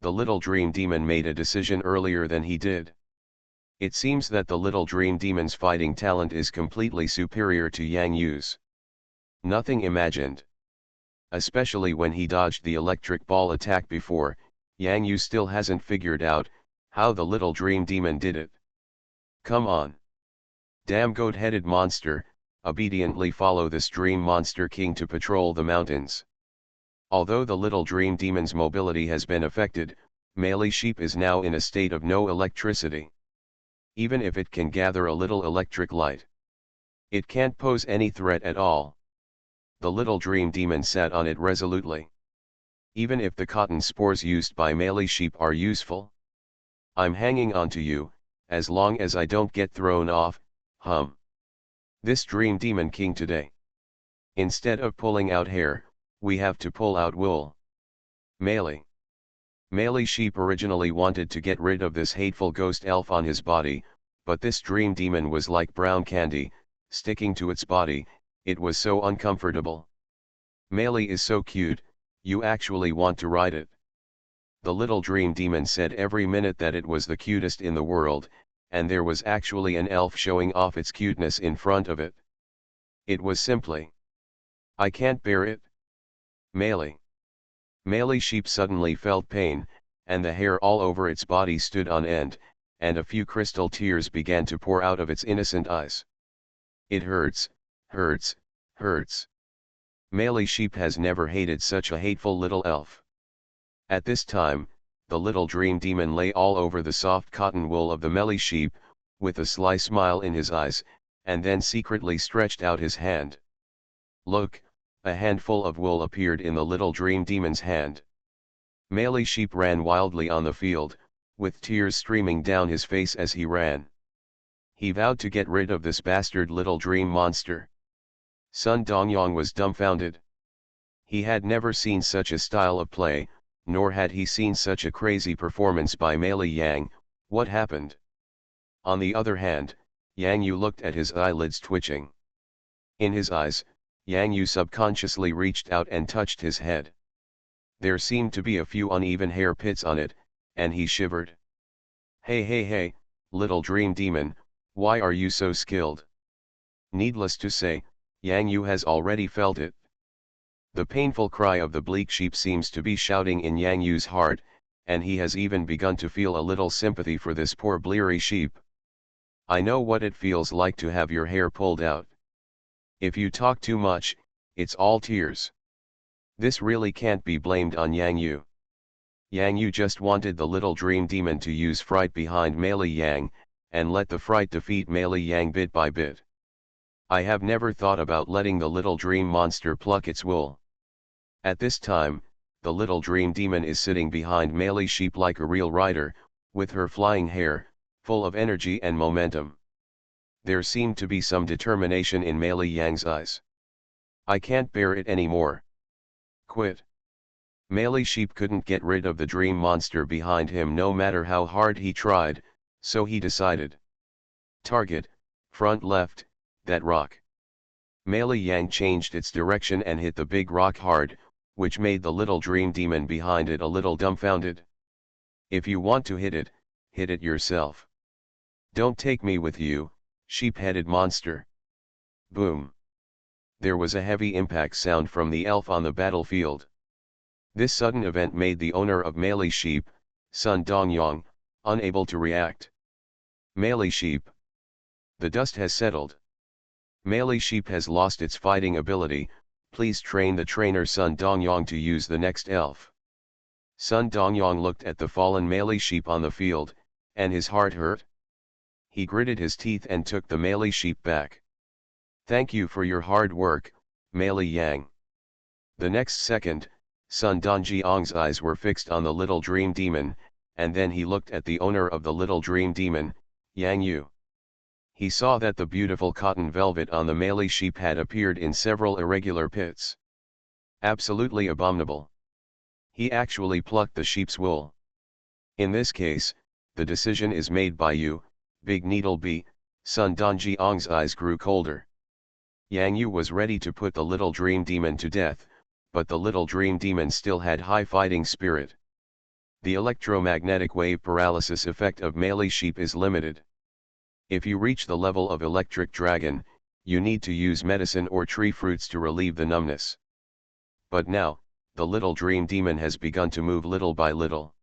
The little dream demon made a decision earlier than he did. It seems that the little dream demon's fighting talent is completely superior to Yang Yu's. Nothing imagined. Especially when he dodged the electric ball attack before, Yang Yu still hasn't figured out how the little dream demon did it. Come on. Damn goat-headed monster, obediently follow this dream monster king to patrol the mountains. Although the little dream demon's mobility has been affected, Mei sheep is now in a state of no electricity. Even if it can gather a little electric light, it can't pose any threat at all. The little dream demon sat on it resolutely. Even if the cotton spores used by Mei sheep are useful, I'm hanging on to you, as long as I don't get thrown off, This dream demon king today. Instead of pulling out hair, we have to pull out wool. Mei sheep originally wanted to get rid of this hateful ghost elf on his body, but this dream demon was like brown candy, sticking to its body. It was so uncomfortable. Mei is so cute, you actually want to ride it. The little dream demon said every minute that it was the cutest in the world, and there was actually an elf showing off its cuteness in front of it. It was simply, I can't bear it. Mei sheep suddenly felt pain, and the hair all over its body stood on end, and a few crystal tears began to pour out of its innocent eyes. It hurts, hurts, hurts. Mei sheep has never hated such a hateful little elf. At this time, the little dream demon lay all over the soft cotton wool of the Mei sheep, with a sly smile in his eyes, and then secretly stretched out his hand. Look, a handful of wool appeared in the little dream demon's hand. Mei sheep ran wildly on the field, with tears streaming down his face as he ran. He vowed to get rid of this bastard little dream monster. Sun Dongyong was dumbfounded. He had never seen such a style of play, nor had he seen such a crazy performance by Mei Yang. What happened? On the other hand, Yang Yu looked at his eyelids twitching. In his eyes, Yang Yu subconsciously reached out and touched his head. There seemed to be a few uneven hair pits on it, and he shivered. Hey, little dream demon, why are you so skilled? Needless to say, Yang Yu has already felt it. The painful cry of the bleak sheep seems to be shouting in Yang Yu's heart, and he has even begun to feel a little sympathy for this poor bleary sheep. I know what it feels like to have your hair pulled out. If you talk too much, it's all tears. This really can't be blamed on Yang Yu. Yang Yu just wanted the little dream demon to use fright behind Mei Yang, and let the fright defeat Mei Yang bit by bit. I have never thought about letting the little dream monster pluck its wool. At this time, the little dream demon is sitting behind Mei sheep like a real rider, with her flying hair, full of energy and momentum. There seemed to be some determination in Mei Yang's eyes. I can't bear it anymore. Quit. Mei sheep couldn't get rid of the dream monster behind him no matter how hard he tried, so he decided. Target, front left, that rock. Mei Yang changed its direction and hit the big rock hard, which made the little dream demon behind it a little dumbfounded. If you want to hit it yourself. Don't take me with you, sheep-headed monster. Boom. There was a heavy impact sound from the elf on the battlefield. This sudden event made the owner of Mei sheep, Sun Dongyong, unable to react. Mei sheep. The dust has settled. Mei sheep has lost its fighting ability, please train the trainer Sun Dongyong to use the next elf. Sun Dongyong looked at the fallen melee sheep on the field, and his heart hurt. He gritted his teeth and took the melee sheep back. "Thank you for your hard work, melee Yang." The next second, Sun Dongyong's eyes were fixed on the little dream demon, and then he looked at the owner of the little dream demon, Yang Yu. He saw that the beautiful cotton velvet on the melee sheep had appeared in several irregular pits. Absolutely abominable. He actually plucked the sheep's wool. "In this case, the decision is made by you, Big Needle B." Sun Dongyong's eyes grew colder. Yang Yu was ready to put the little dream demon to death, but the little dream demon still had high fighting spirit. The electromagnetic wave paralysis effect of melee sheep is limited. If you reach the level of electric dragon, you need to use medicine or tree fruits to relieve the numbness. But now, the little dream demon has begun to move little by little.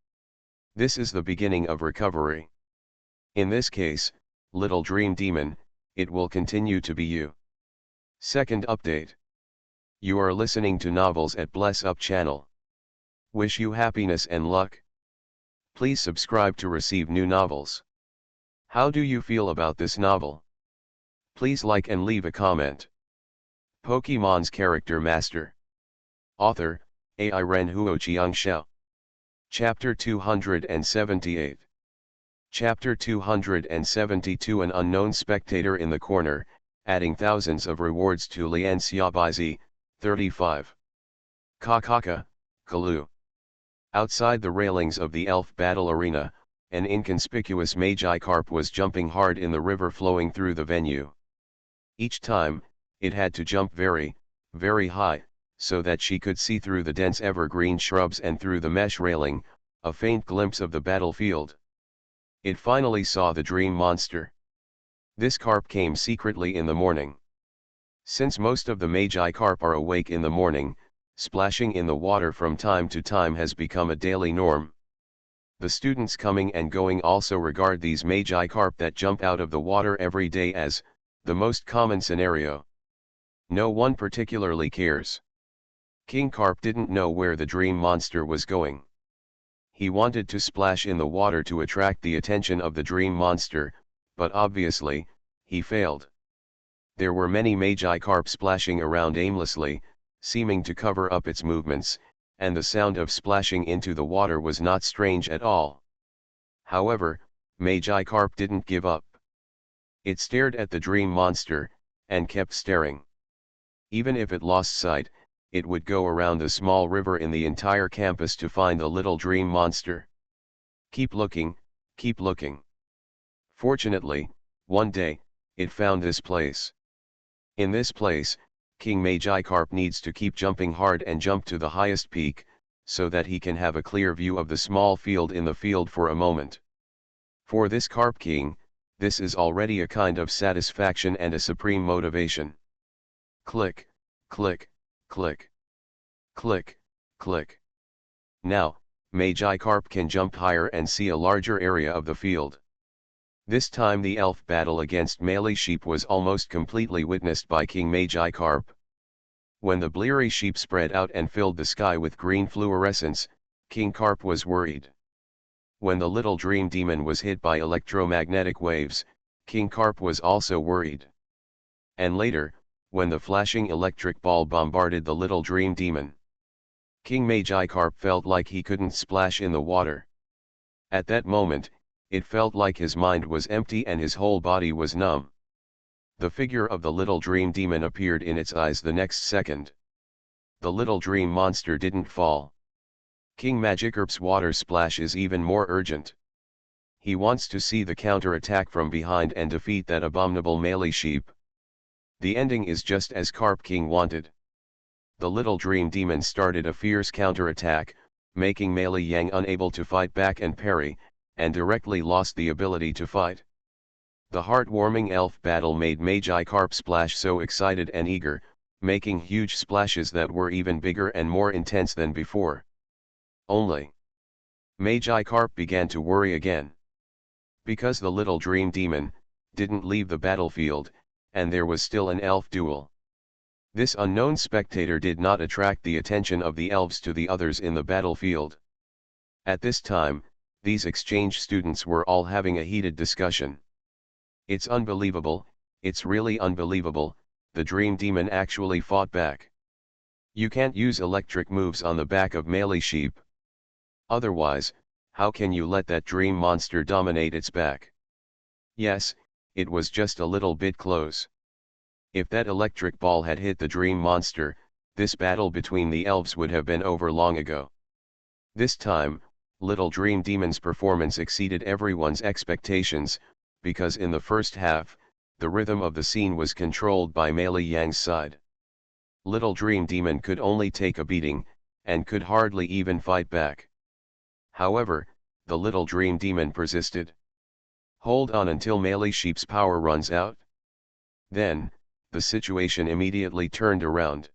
This is the beginning of recovery. In this case, little dream demon, it will continue to be you. Second update. You are listening to novels at Bless Up channel. Wish you happiness and luck. Please subscribe to receive new novels. How do you feel about this novel? Please like and leave a comment. Pokemon's Character Master. Author, AI Ren Huoqiang Xiao. Chapter 278. Chapter 272. An unknown spectator in the corner, adding thousands of rewards to Lian Xiaobai 35. Kakaka, Kalu. Outside the railings of the elf battle arena, an inconspicuous Magikarp was jumping hard in the river flowing through the venue. Each time, it had to jump very, very high, so that she could see through the dense evergreen shrubs and through the mesh railing, a faint glimpse of the battlefield. It finally saw the dream monster. This carp came secretly in the morning. Since most of the Magikarp are awake in the morning, splashing in the water from time to time has become a daily norm. The students coming and going also regard these Magikarp that jump out of the water every day as the most common scenario. No one particularly cares. King Carp didn't know where the dream monster was going. He wanted to splash in the water to attract the attention of the dream monster, but obviously, he failed. There were many Magikarp splashing around aimlessly, seeming to cover up its movements, and the sound of splashing into the water was not strange at all. However, Magikarp didn't give up. It stared at the dream monster, and kept staring. Even if it lost sight, it would go around the small river in the entire campus to find the little dream monster. Keep looking, keep looking. Fortunately, one day, it found this place. In this place, King Magikarp needs to keep jumping hard and jump to the highest peak, so that he can have a clear view of the small field in the field for a moment. For this Carp King, this is already a kind of satisfaction and a supreme motivation. Click, click, click. Click, click. Now, Magikarp can jump higher and see a larger area of the field. This time the elf battle against melee sheep was almost completely witnessed by King Magikarp. When the bleary sheep spread out and filled the sky with green fluorescence, King Carp was worried. When the little dream demon was hit by electromagnetic waves, King Carp was also worried. And later, when the flashing electric ball bombarded the little dream demon, King Magikarp felt like he couldn't splash in the water. At that moment, it felt like his mind was empty and his whole body was numb. The figure of the little dream demon appeared in its eyes the next second. The little dream monster didn't fall. King Magikarp's water splash is even more urgent. He wants to see the counter-attack from behind and defeat that abominable melee sheep. The ending is just as Carp King wanted. The little dream demon started a fierce counter-attack, making melee Yang unable to fight back and parry, and directly lost the ability to fight. The heartwarming elf battle made Magikarp splash so excited and eager, making huge splashes that were even bigger and more intense than before. Only Magikarp began to worry again. Because the little dream demon didn't leave the battlefield, and there was still an elf duel. This unknown spectator did not attract the attention of the elves to the others in the battlefield. At this time, these exchange students were all having a heated discussion. "It's unbelievable, it's really unbelievable," the Dream Demon actually fought back. "You can't use electric moves on the back of Melee Sheep. Otherwise, how can you let that dream monster dominate its back?" Yes, it was just a little bit close. If that electric ball had hit the dream monster, this battle between the elves would have been over long ago. This time, Little Dream Demon's performance exceeded everyone's expectations, because in the first half, the rhythm of the scene was controlled by Melee Yang's side. Little Dream Demon could only take a beating, and could hardly even fight back. However, the Little Dream Demon persisted. "Hold on until Melee Sheep's power runs out." Then, the situation immediately turned around.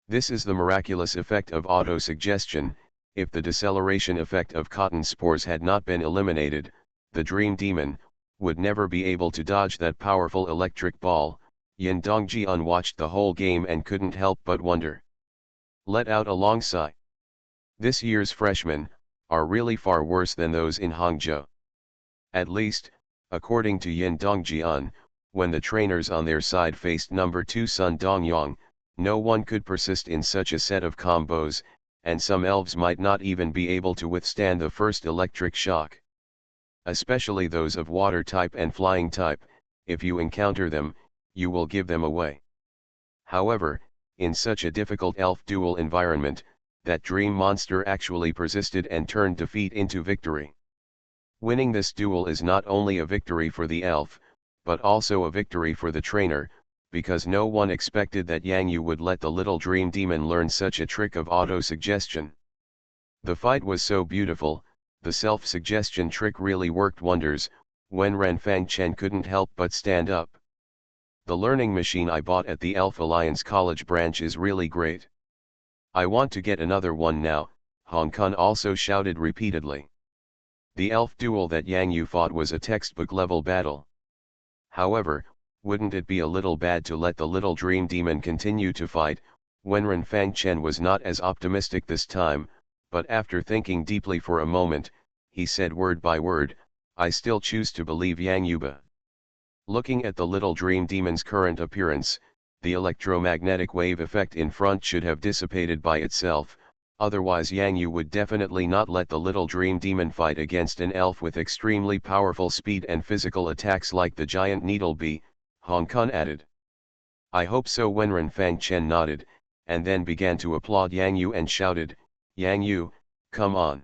This is the miraculous effect of auto-suggestion. If the deceleration effect of cotton spores had not been eliminated, the Dream Demon would never be able to dodge that powerful electric ball. Yin Dongjian watched the whole game and couldn't help but wonder. Let out a long sigh. This year's freshmen are really far worse than those in Hangzhou. At least, according to Yin Dongjian, when the trainers on their side faced number 2 Sun Dongyang, no one could persist in such a set of combos, and some elves might not even be able to withstand the first electric shock. Especially those of water type and flying type, if you encounter them, you will give them away. However, in such a difficult elf duel environment, that dream monster actually persisted and turned defeat into victory. Winning this duel is not only a victory for the elf, but also a victory for the trainer, because no one expected that Yang Yu would let the Little Dream Demon learn such a trick of auto-suggestion. The fight was so beautiful, the self-suggestion trick really worked wonders. When Ren Fangchen couldn't help but stand up. "The learning machine I bought at the Elf Alliance College branch is really great. I want to get another one now," Hong Kong also shouted repeatedly. The elf duel that Yang Yu fought was a textbook-level battle. However, wouldn't it be a little bad to let the Little Dream Demon continue to fight? Wenren Fangchen was not as optimistic this time, but after thinking deeply for a moment, he said word by word, "I still choose to believe Yang Yuba." Looking at the Little Dream Demon's current appearance, the electromagnetic wave effect in front should have dissipated by itself, otherwise Yang Yu would definitely not let the Little Dream Demon fight against an elf with extremely powerful speed and physical attacks like the giant needle bee, Hong Kong added. "I hope so." Wenren Fangchen nodded, and then began to applaud Yang Yu and shouted, "Yang Yu, come on."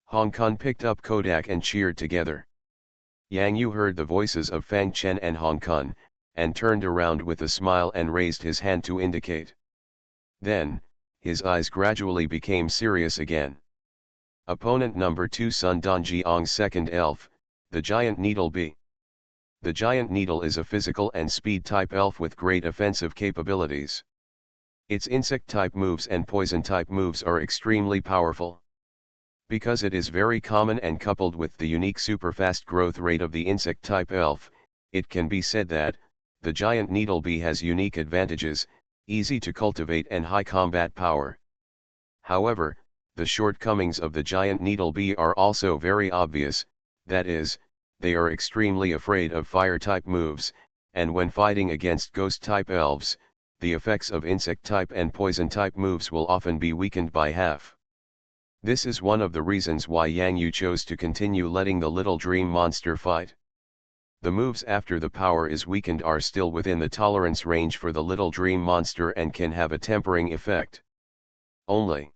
Hong Kong picked up Kodak and cheered together. Yang Yu heard the voices of Fangchen and Hong Kong, and turned around with a smile and raised his hand to indicate. Then, his eyes gradually became serious again. Opponent number 2 Sun Donjiang's second elf, the giant needle bee. The giant needle is a physical and speed type elf with great offensive capabilities. Its insect type moves and poison type moves are extremely powerful. Because it is very common and coupled with the unique super fast growth rate of the insect type elf, it can be said that the giant needle bee has unique advantages, easy to cultivate and high combat power. However, the shortcomings of the giant needle bee are also very obvious, that is, they are extremely afraid of fire type moves, and when fighting against ghost type elves, the effects of insect type and poison type moves will often be weakened by half. This is one of the reasons why Yang Yu chose to continue letting the Little Dream Monster fight. The moves after the power is weakened are still within the tolerance range for the Little Dream Monster and can have a tempering effect. Only.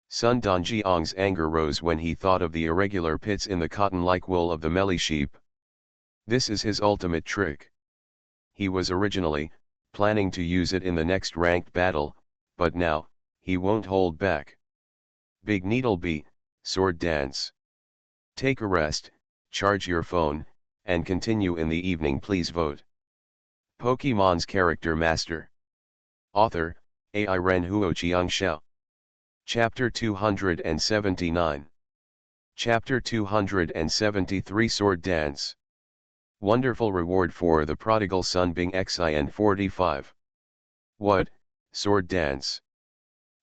Sun Donjiang's anger rose when he thought of the irregular pits in the cotton-like wool of the Melee Sheep. This is his ultimate trick. He was originally planning to use it in the next ranked battle, but now he won't hold back. Big Needle Bee, Sword Dance. Take a rest, charge your phone, and continue in the evening. Please vote. Pokemon's Character Master. Author, AI Ren Huoqiang Xiao. Chapter 279. Chapter 273 Sword Dance. Wonderful reward for the prodigal son. Bing Xin 45. What, sword dance?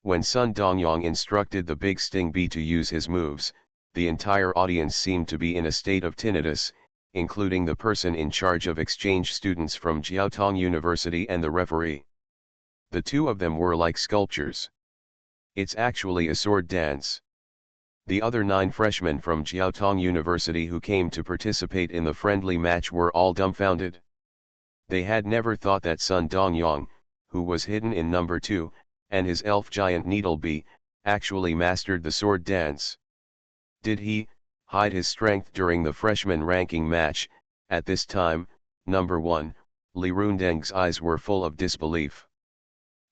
When Sun Dongyong instructed the big Sting Bee to use his moves, the entire audience seemed to be in a state of tinnitus, including the person in charge of exchange students from Jiaotong University and the referee. The two of them were like sculptures. It's actually a sword dance. The other 9 freshmen from Jiaotong University who came to participate in the friendly match were all dumbfounded. They had never thought that Sun Dongyong, who was hidden in number 2, and his elf giant needle bee, actually mastered the sword dance. Did he hide his strength during the freshman ranking match? At this time, number 1, Li Rundeng's eyes were full of disbelief.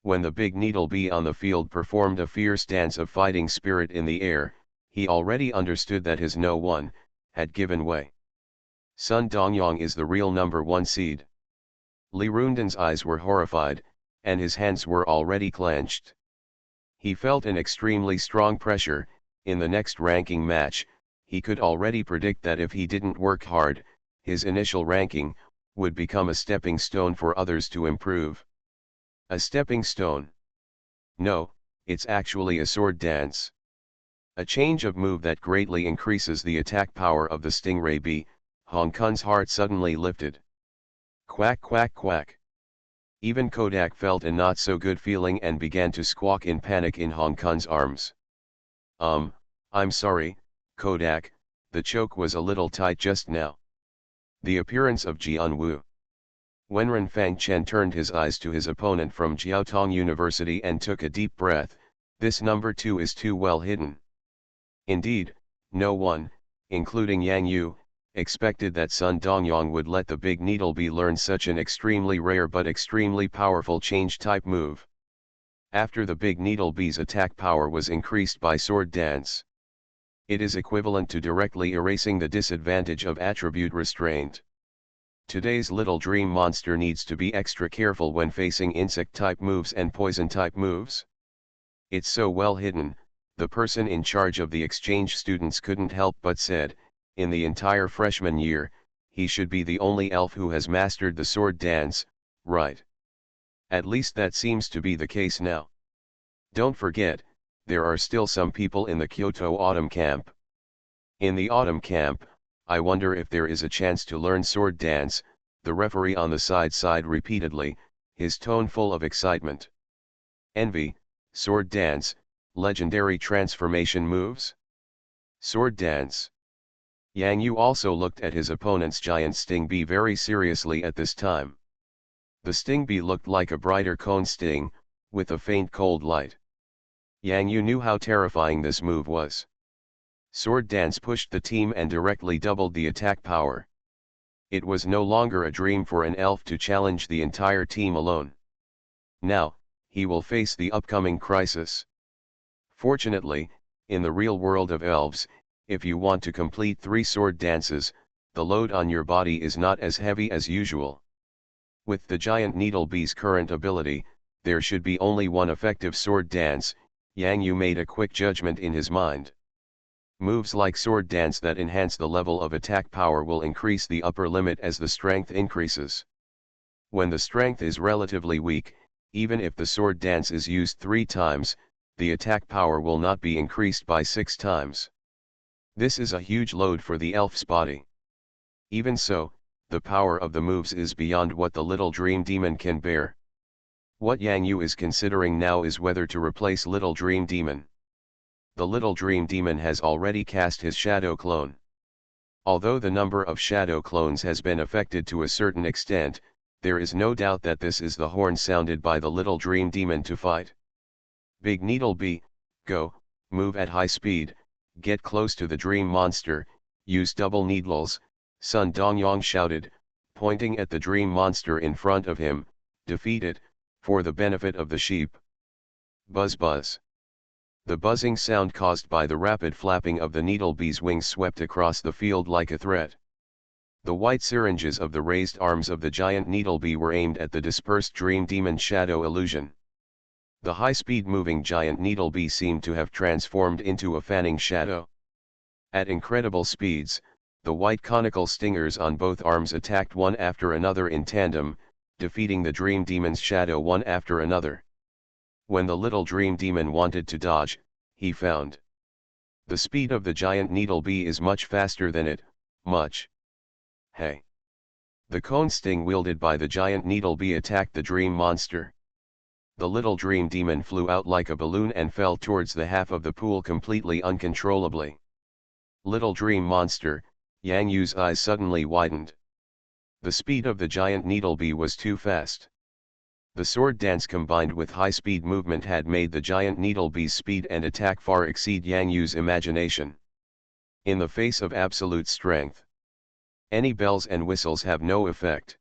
When the big needle bee on the field performed a fierce dance of fighting spirit in the air, he already understood that his no one had given way. Sun Dongyong is the real number 1 seed. Li Runden's eyes were horrified, and his hands were already clenched. He felt an extremely strong pressure. In the next ranking match, he could already predict that if he didn't work hard, his initial ranking would become a stepping stone for others to improve. A stepping stone? No, it's actually a sword dance. A change of move that greatly increases the attack power of the stingray bee. Hong Kun's heart suddenly lifted. Quack quack quack. Even Kodak felt a not so good feeling and began to squawk in panic in Hong Kun's arms. I'm sorry, Kodak, the choke was a little tight just now. The appearance of Jian Wu. When Renfang Chen turned his eyes to his opponent from Jiaotong University and took a deep breath, this number 2 is too well hidden. Indeed, no one, including Yang Yu, expected that Sun Dongyong would let the big needle bee learn such an extremely rare but extremely powerful change-type move. After the big needle bee's attack power was increased by sword dance, it is equivalent to directly erasing the disadvantage of attribute restraint. Today's little dream monster needs to be extra careful when facing insect-type moves and poison-type moves. It's so well hidden. The person in charge of the exchange students couldn't help but said, in the entire freshman year, he should be the only elf who has mastered the sword dance, right? At least that seems to be the case now. Don't forget, there are still some people in the Kyoto autumn camp. In the autumn camp, I wonder if there is a chance to learn sword dance, the referee on the side sighed repeatedly, his tone full of excitement. Envy, sword dance, legendary transformation moves? Sword dance. Yang Yu also looked at his opponent's giant sting bee very seriously at this time. The sting bee looked like a brighter cone sting, with a faint cold light. Yang Yu knew how terrifying this move was. Sword dance pushed the team and directly doubled the attack power. It was no longer a dream for an elf to challenge the entire team alone. Now, he will face the upcoming crisis. Fortunately, in the real world of elves, if you want to complete 3 sword dances, the load on your body is not as heavy as usual. With the giant needle bee's current ability, there should be only one effective sword dance. Yang Yu made a quick judgment in his mind. Moves like sword dance that enhance the level of attack power will increase the upper limit as the strength increases. When the strength is relatively weak, even if the sword dance is used 3 times, the attack power will not be increased by 6 times. This is a huge load for the elf's body. Even so, the power of the moves is beyond what the little dream demon can bear. What Yang Yu is considering now is whether to replace Little Dream Demon. The Little Dream Demon has already cast his shadow clone. Although the number of shadow clones has been affected to a certain extent, there is no doubt that this is the horn sounded by the Little Dream Demon to fight. Big Needle Bee, go, move at high speed, get close to the dream monster, use double needles, Sun Dongyong shouted, pointing at the dream monster in front of him, defeat it, for the benefit of the sheep. Buzz buzz. The buzzing sound caused by the rapid flapping of the needle bee's wings swept across the field like a threat. The white syringes of the raised arms of the giant needle bee were aimed at the dispersed dream demon shadow illusion. The high-speed moving giant needle bee seemed to have transformed into a fanning shadow. At incredible speeds, the white conical stingers on both arms attacked one after another in tandem, defeating the dream demon's shadow one after another. When the little dream demon wanted to dodge, he found the speed of the giant needle bee is much faster than it, much. Hey! The cone sting wielded by the giant needle bee attacked the dream monster. The little dream demon flew out like a balloon and fell towards the half of the pool completely uncontrollably. Little dream monster, Yang Yu's eyes suddenly widened. The speed of the giant needle bee was too fast. The sword dance combined with high-speed movement had made the giant needle bee's speed and attack far exceed Yang Yu's imagination. In the face of absolute strength, any bells and whistles have no effect.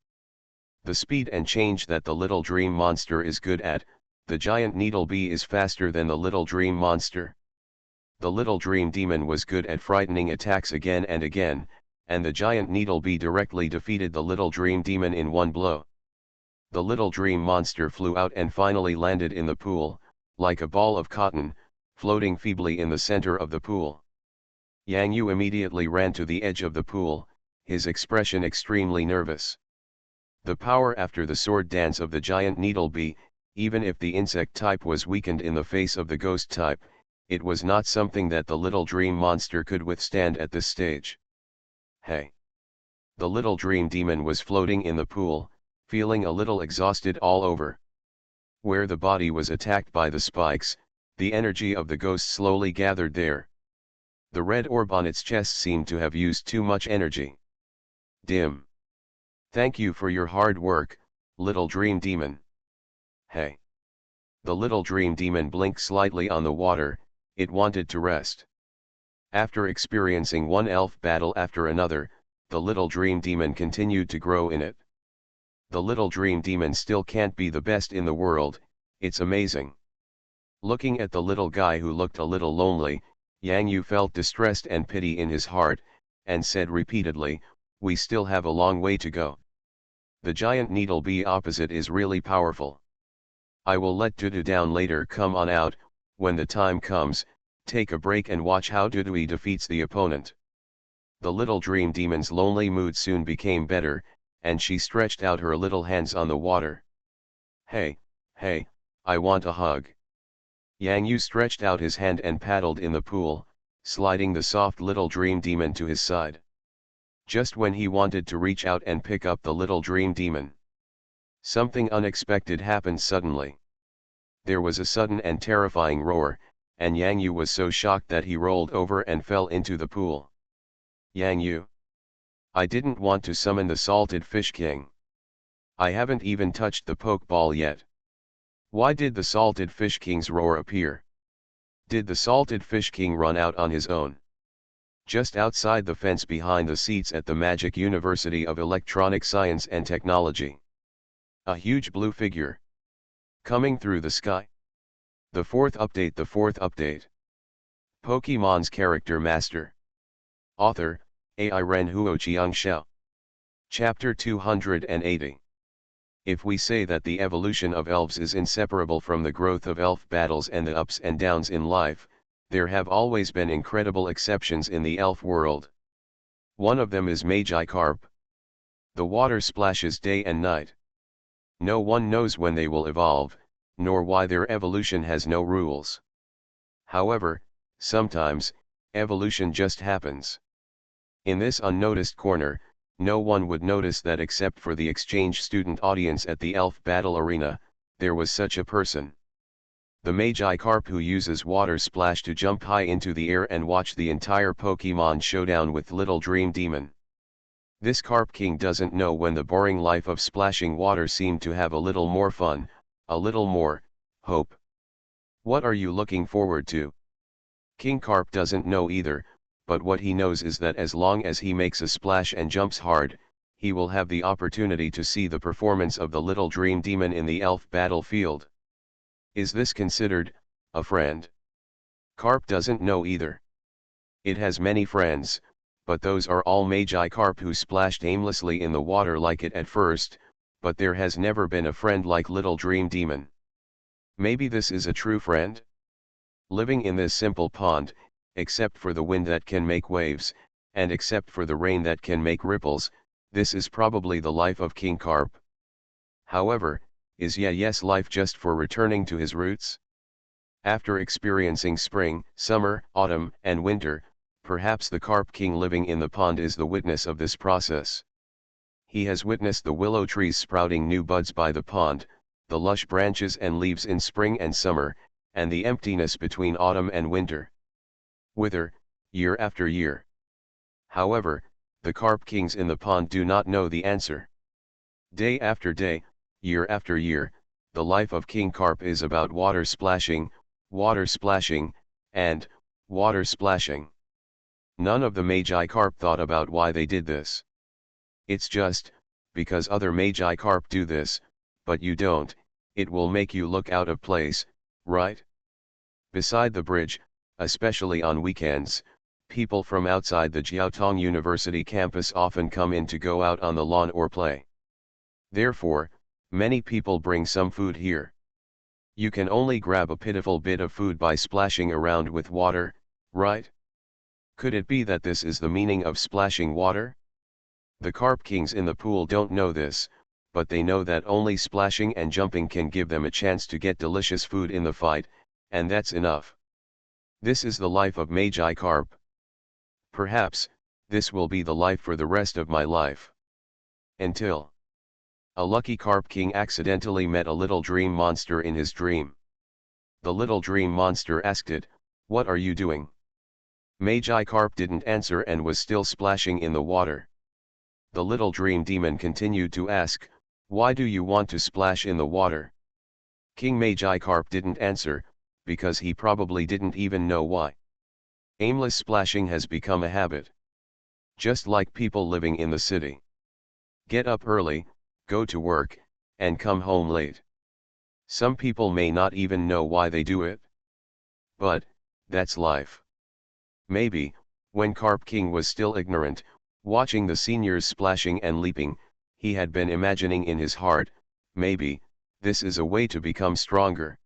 The speed and change that the little dream monster is good at, the giant needle bee is faster than the little dream monster. The little dream demon was good at frightening attacks again and again, and the giant needle bee directly defeated the little dream demon in one blow. The little dream monster flew out and finally landed in the pool, like a ball of cotton, floating feebly in the center of the pool. Yang Yu immediately ran to the edge of the pool, his expression extremely nervous. The power after the sword dance of the giant needle bee, even if the insect type was weakened in the face of the ghost type, it was not something that the little dream monster could withstand at this stage. Hey! The little dream demon was floating in the pool, feeling a little exhausted all over. Where the body was attacked by the spikes, the energy of the ghost slowly gathered there. The red orb on its chest seemed to have used too much energy. Dim. Thank you for your hard work, little dream demon. Hey! The little dream demon blinked slightly on the water, it wanted to rest. After experiencing one elf battle after another, the little dream demon continued to grow in it. The little dream demon still can't be the best in the world, it's amazing. Looking at the little guy who looked a little lonely, Yang Yu felt distressed and pity in his heart, and said repeatedly, "We still have a long way to go. The giant needle bee opposite is really powerful. I will let Dudu down later. Come on out, when the time comes, take a break and watch how Dudui defeats the opponent." The little dream demon's lonely mood soon became better, and she stretched out her little hands on the water. Hey, hey, I want a hug. Yang Yu stretched out his hand and paddled in the pool, sliding the soft little dream demon to his side. Just when he wanted to reach out and pick up the little dream demon, something unexpected happened suddenly. There was a sudden and terrifying roar, and Yang Yu was so shocked that he rolled over and fell into the pool. Yang Yu. I didn't want to summon the salted fish king. I haven't even touched the pokeball yet. Why did the salted fish king's roar appear? Did the salted fish king run out on his own? Just outside the fence behind the seats at the Magic University of Electronic Science and Technology. A huge blue figure. Coming through the sky. The fourth update. Pokemon's character master. Author, AI Ren Huoqiang Xiao. Chapter 280. If we say that the evolution of elves is inseparable from the growth of elf battles and the ups and downs in life, there have always been incredible exceptions in the elf world. One of them is Magikarp. The water splashes day and night. No one knows when they will evolve, nor why their evolution has no rules. However, sometimes, evolution just happens. In this unnoticed corner, no one would notice that except for the exchange student audience at the elf battle arena, there was such a person. The Magikarp who uses water splash to jump high into the air and watch the entire Pokemon showdown with Little Dream Demon. This Carp King doesn't know when the boring life of splashing water seemed to have a little more fun, a little more hope. What are you looking forward to? King Carp doesn't know either, but what he knows is that as long as he makes a splash and jumps hard, he will have the opportunity to see the performance of the Little Dream Demon in the elf battlefield. Is this considered a friend? Carp doesn't know either. It has many friends, but those are all Magikarp who splashed aimlessly in the water like it at first, but there has never been a friend like Little Dream Demon. Maybe this is a true friend? Living in this simple pond, except for the wind that can make waves, and except for the rain that can make ripples, this is probably the life of King Carp. However, is yes life just for returning to his roots? After experiencing spring, summer, autumn, and winter, perhaps the carp king living in the pond is the witness of this process. He has witnessed the willow trees sprouting new buds by the pond, the lush branches and leaves in spring and summer, and the emptiness between autumn and winter. Wither, year after year. However, the carp kings in the pond do not know the answer. Day after day, year after year, the life of King Carp is about water splashing, and water splashing. None of the Magi Carp thought about why they did this. It's just, because other Magi Carp do this, but you don't, it will make you look out of place, right? Beside the bridge, especially on weekends, people from outside the Jiaotong University campus often come in to go out on the lawn or play. Therefore, many people bring some food here. You can only grab a pitiful bit of food by splashing around with water, right? Could it be that this is the meaning of splashing water? The carp kings in the pool don't know this, but they know that only splashing and jumping can give them a chance to get delicious food in the fight, and that's enough. This is the life of Magi Carp. Perhaps, this will be the life for the rest of my life. Until a lucky carp king accidentally met a little dream monster in his dream. The little dream monster asked it, "What are you doing?" Magi Carp didn't answer and was still splashing in the water. The little dream demon continued to ask, "Why do you want to splash in the water?" King Magi Carp didn't answer, because he probably didn't even know why. Aimless splashing has become a habit. Just like people living in the city. Get up early, go to work, and come home late. Some people may not even know why they do it. But, that's life. Maybe, when Carp King was still ignorant, watching the seniors splashing and leaping, he had been imagining in his heart, maybe, this is a way to become stronger.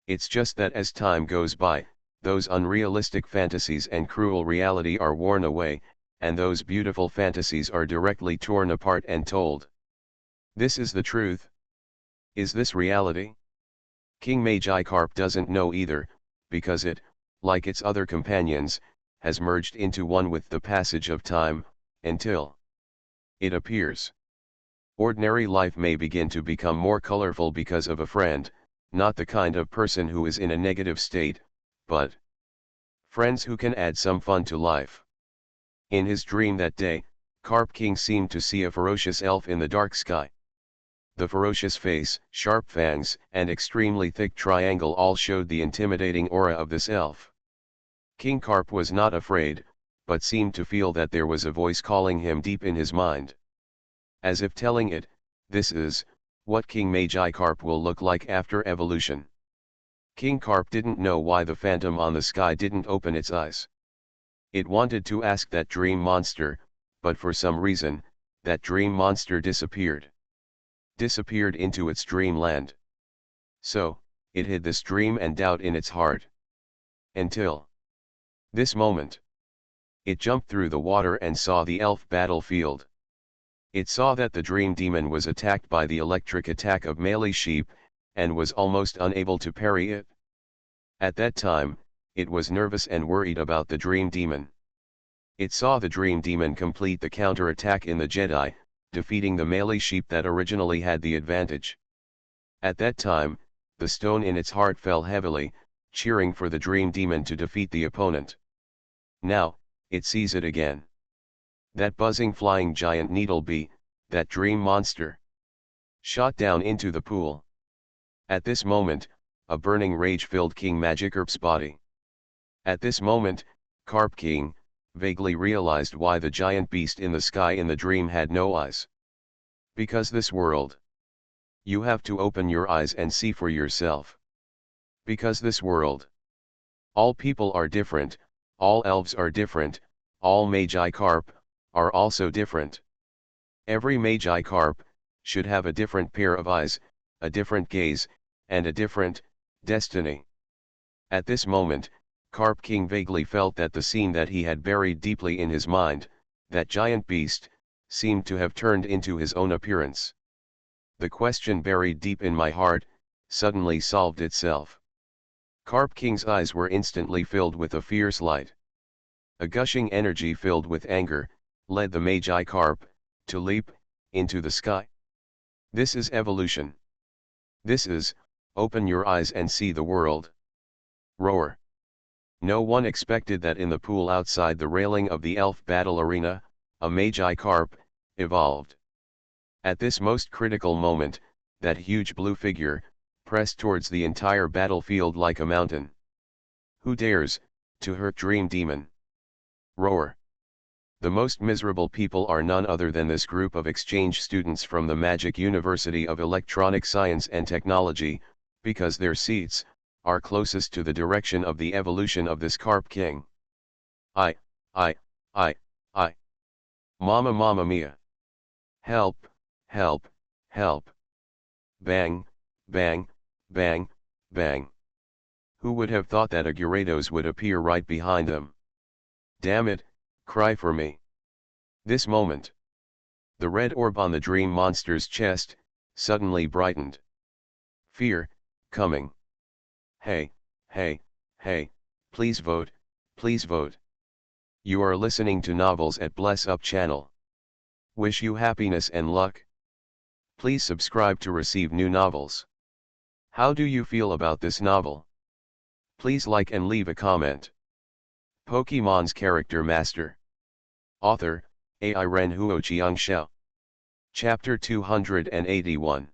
It's just that as time goes by, those unrealistic fantasies and cruel reality are worn away, and those beautiful fantasies are directly torn apart and told. This is the truth. Is this reality? King Magi Carp doesn't know either, because it, like its other companions, has merged into one with the passage of time, until it appears. Ordinary life may begin to become more colorful because of a friend, not the kind of person who is in a negative state, but friends who can add some fun to life. In his dream that day, Carp King seemed to see a ferocious elf in the dark sky. The ferocious face, sharp fangs, and extremely thick triangle all showed the intimidating aura of this elf. King Carp was not afraid, but seemed to feel that there was a voice calling him deep in his mind. As if telling it, this is what King Magi Carp will look like after evolution. King Carp didn't know why the phantom on the sky didn't open its eyes. It wanted to ask that dream monster, but for some reason, that dream monster disappeared. Disappeared into its dreamland. So, it hid this dream and doubt in its heart. Until this moment. It jumped through the water and saw the elf battlefield. It saw that the dream demon was attacked by the electric attack of Male Sheep, and was almost unable to parry it. At that time, it was nervous and worried about the dream demon. It saw the dream demon complete the counter-attack in the Jedi, defeating the Male Sheep that originally had the advantage. At that time, the stone in its heart fell heavily, cheering for the dream demon to defeat the opponent. Now, it sees it again. That buzzing flying giant needle bee, that dream monster, shot down into the pool. At this moment, a burning rage filled King Magikarp's body. At this moment, Carp King vaguely realized why the giant beast in the sky in the dream had no eyes. Because this world. You have to open your eyes and see for yourself. Because this world. All people are different, all elves are different, all Magi Carp are also different. Every Magi Carp should have a different pair of eyes, a different gaze, and a different destiny. At this moment, Carp King vaguely felt that the scene that he had buried deeply in his mind, that giant beast, seemed to have turned into his own appearance. The question buried deep in my heart, suddenly solved itself. Carp King's eyes were instantly filled with a fierce light. A gushing energy filled with anger, led the Magi Carp, to leap, into the sky. This is evolution. This is, open your eyes and see the world. Roar. No one expected that in the pool outside the railing of the elf battle arena, a Magi Carp, evolved. At this most critical moment, that huge blue figure, pressed towards the entire battlefield like a mountain. Who dares, to hurt Dream Demon? Roar. The most miserable people are none other than this group of exchange students from the Magic University of Electronic Science and Technology, because their seats are closest to the direction of the evolution of this Carp King. I. Mamma mia. Help, help, help. Bang, bang, bang, bang. Who would have thought that a Gyarados would appear right behind them? Damn it, cry for me. This moment. The red orb on the dream monster's chest, suddenly brightened. Fear, coming. Hey, please vote, please vote. You are listening to Novels at Bless Up channel. Wish you happiness and luck. Please subscribe to receive new novels. How do you feel about this novel? Please like and leave a comment. Pokemon's Character Master. Author, AI Ren Huo Shao. Chapter 281.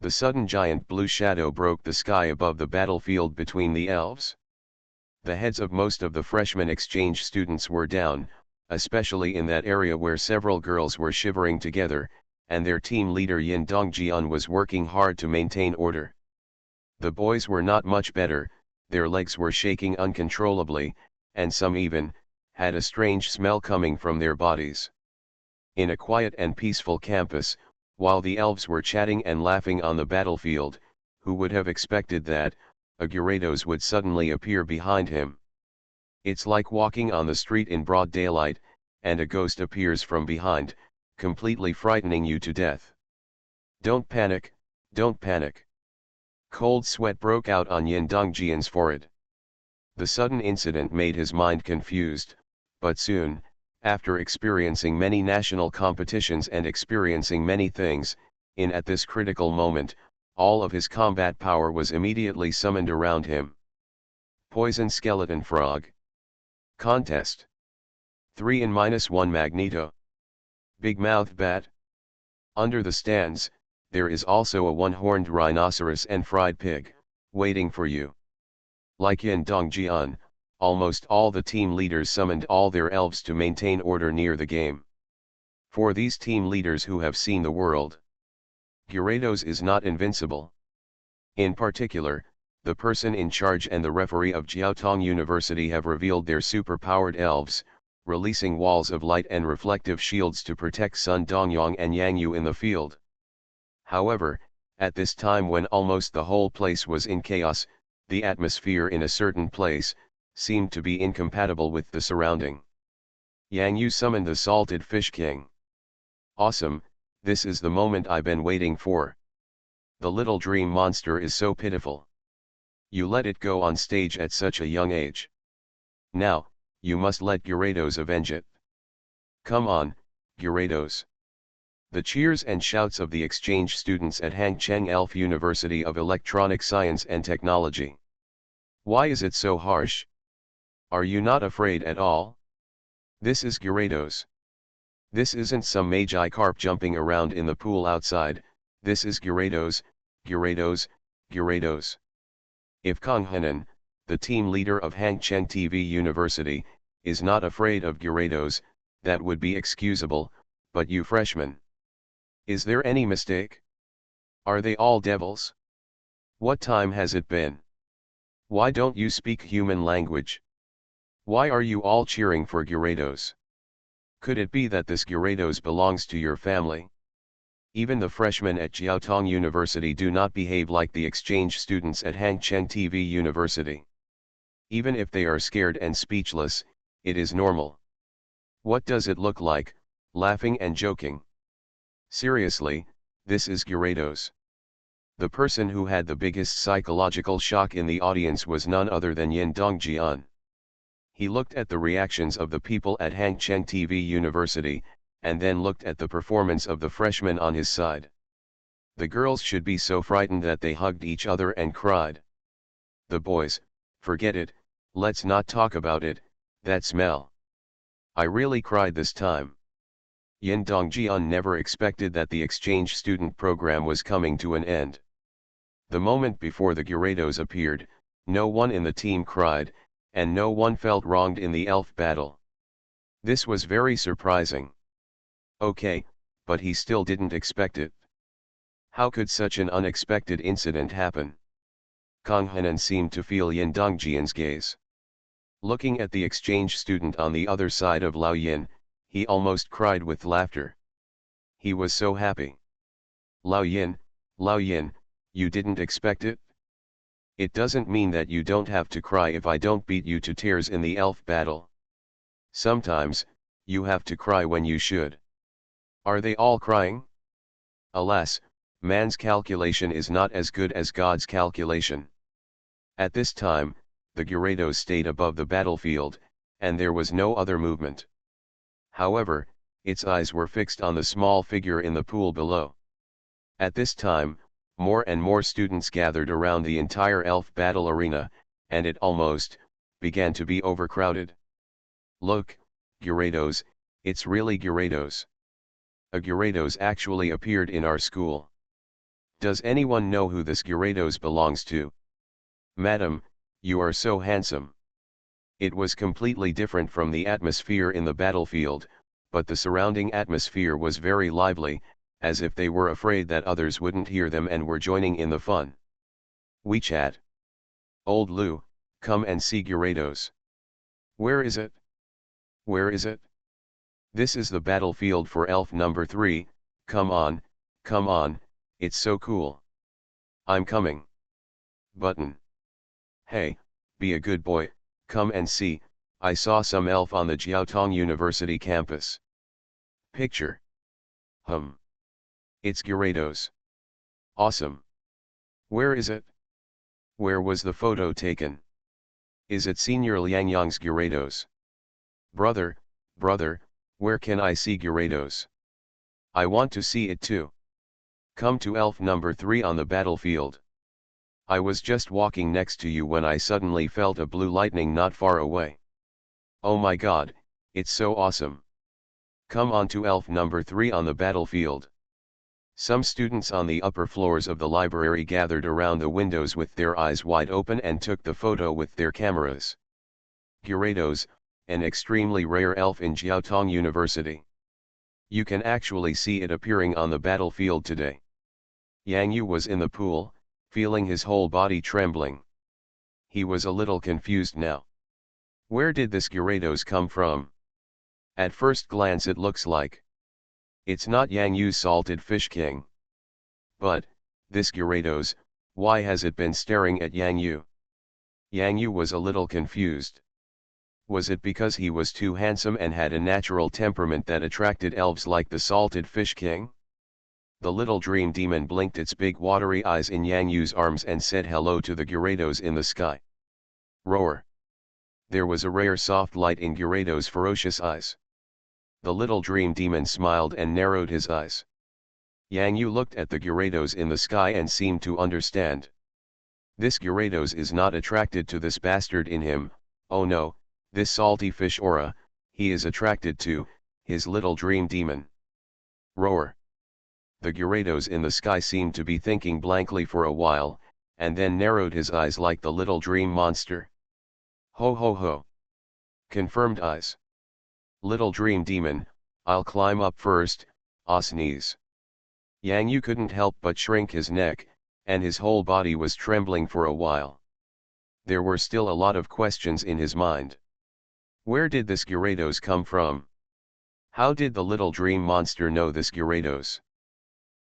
The sudden giant blue shadow broke the sky above the battlefield between the elves. The heads of most of the freshman exchange students were down, especially in that area where several girls were shivering together, and their team leader Yin Dongjian was working hard to maintain order. The boys were not much better, their legs were shaking uncontrollably, and some even had a strange smell coming from their bodies. In a quiet and peaceful campus, while the elves were chatting and laughing on the battlefield, who would have expected that a Gyarados would suddenly appear behind him? It's like walking on the street in broad daylight, and a ghost appears from behind, completely frightening you to death. Don't panic, don't panic. Cold sweat broke out on Yin Dongjian's forehead. The sudden incident made his mind confused, but soon, after experiencing many national competitions and experiencing many things, at this critical moment, all of his combat power was immediately summoned around him. Poison Skeleton Frog. Contest. 3-1 Magneto. Big Mouth Bat. Under the stands, there is also a one-horned rhinoceros and fried pig, waiting for you. Like Yin Dongjian, almost all the team leaders summoned all their elves to maintain order near the game. For these team leaders who have seen the world, Gyarados is not invincible. In particular, the person in charge and the referee of Jiaotong University have revealed their super-powered elves, releasing walls of light and reflective shields to protect Sun Dongyang and Yang Yu in the field. However, at this time when almost the whole place was in chaos, the atmosphere in a certain place seemed to be incompatible with the surrounding. Yang Yu summoned the Salted Fish King. Awesome, this is the moment I've been waiting for. The little dream monster is so pitiful. You let it go on stage at such a young age. Now, you must let Gyarados avenge it. Come on, Gyarados. The cheers and shouts of the exchange students at Hangcheng Elf University of Electronic Science and Technology. Why is it so harsh? Are you not afraid at all? This is Gyarados. This isn't some Magi Carp jumping around in the pool outside, this is Gyarados, Gyarados, Gyarados. If Kang Henan, the team leader of Hangcheng TV University, is not afraid of Gyarados, that would be excusable, but you freshmen. Is there any mistake? Are they all devils? What time has it been? Why don't you speak human language? Why are you all cheering for Gyarados? Could it be that this Gyarados belongs to your family? Even the freshmen at Jiaotong University do not behave like the exchange students at Hangcheng TV University. Even if they are scared and speechless, it is normal. What does it look like, laughing and joking? Seriously, this is Gyarados. The person who had the biggest psychological shock in the audience was none other than Yin Dongjian. He looked at the reactions of the people at Hangcheng TV University, and then looked at the performance of the freshmen on his side. The girls should be so frightened that they hugged each other and cried. The boys, forget it, let's not talk about it, that smell. I really cried this time. Yin Dongjian never expected that the exchange student program was coming to an end. The moment before the Gyarados appeared, no one in the team cried, and no one felt wronged in the elf battle. This was very surprising. Okay, but he still didn't expect it. How could such an unexpected incident happen? Kang Hanan seemed to feel Yin Dongjian's gaze. Looking at the exchange student on the other side of Lao Yin, he almost cried with laughter. He was so happy. Lao Yin, you didn't expect it? It doesn't mean that you don't have to cry if I don't beat you to tears in the elf battle. Sometimes, you have to cry when you should. Are they all crying? Alas, man's calculation is not as good as God's calculation. At this time, the Gyarados stayed above the battlefield, and there was no other movement. However, its eyes were fixed on the small figure in the pool below. At this time, more and more students gathered around the entire elf battle arena, and it almost began to be overcrowded. Look, Gyarados, it's really Gyarados. A Gyarados actually appeared in our school. Does anyone know who this Gyarados belongs to? Madam, you are so handsome. It was completely different from the atmosphere in the battlefield, but the surrounding atmosphere was very lively, as if they were afraid that others wouldn't hear them and were joining in the fun. WeChat. Old Lu, come and see Gyarados. Where is it? Where is it? This is the battlefield for elf number 3, come on, it's so cool. I'm coming. Button. Hey, be a good boy, come and see, I saw some elf on the Jiaotong University campus. Picture. It's Gyarados. Awesome. Where is it? Where was the photo taken? Is it Senior Liang Yang's Gyarados? Brother, where can I see Gyarados? I want to see it too. Come to elf number 3 on the battlefield. I was just walking next to you when I suddenly felt a blue lightning not far away. Oh my god, it's so awesome. Come on to elf number 3 on the battlefield. Some students on the upper floors of the library gathered around the windows with their eyes wide open and took the photo with their cameras. Gyarados, an extremely rare elf in Jiaotong University. You can actually see it appearing on the battlefield today. Yang Yu was in the pool, feeling his whole body trembling. He was a little confused now. Where did this Gyarados come from? At first glance it looks like it's not Yang Yu's salted fish king. But, this Gyarados, why has it been staring at Yang Yu? Yang Yu was a little confused. Was it because he was too handsome and had a natural temperament that attracted elves like the salted fish king? The little dream demon blinked its big watery eyes in Yang Yu's arms and said hello to the Gyarados in the sky. Roar! There was a rare soft light in Gyarados' ferocious eyes. The little dream demon smiled and narrowed his eyes. Yang Yu looked at the Gyarados in the sky and seemed to understand. This Gyarados is not attracted to this bastard in him, oh no, this salty fish aura, he is attracted to, his little dream demon. Roar! The Gyarados in the sky seemed to be thinking blankly for a while, and then narrowed his eyes like the little dream monster. Ho ho ho! Confirmed eyes. Little dream demon, I'll climb up first, ah sneeze. Yang Yu couldn't help but shrink his neck, and his whole body was trembling for a while. There were still a lot of questions in his mind. Where did this Gyarados come from? How did the little dream monster know this Gyarados?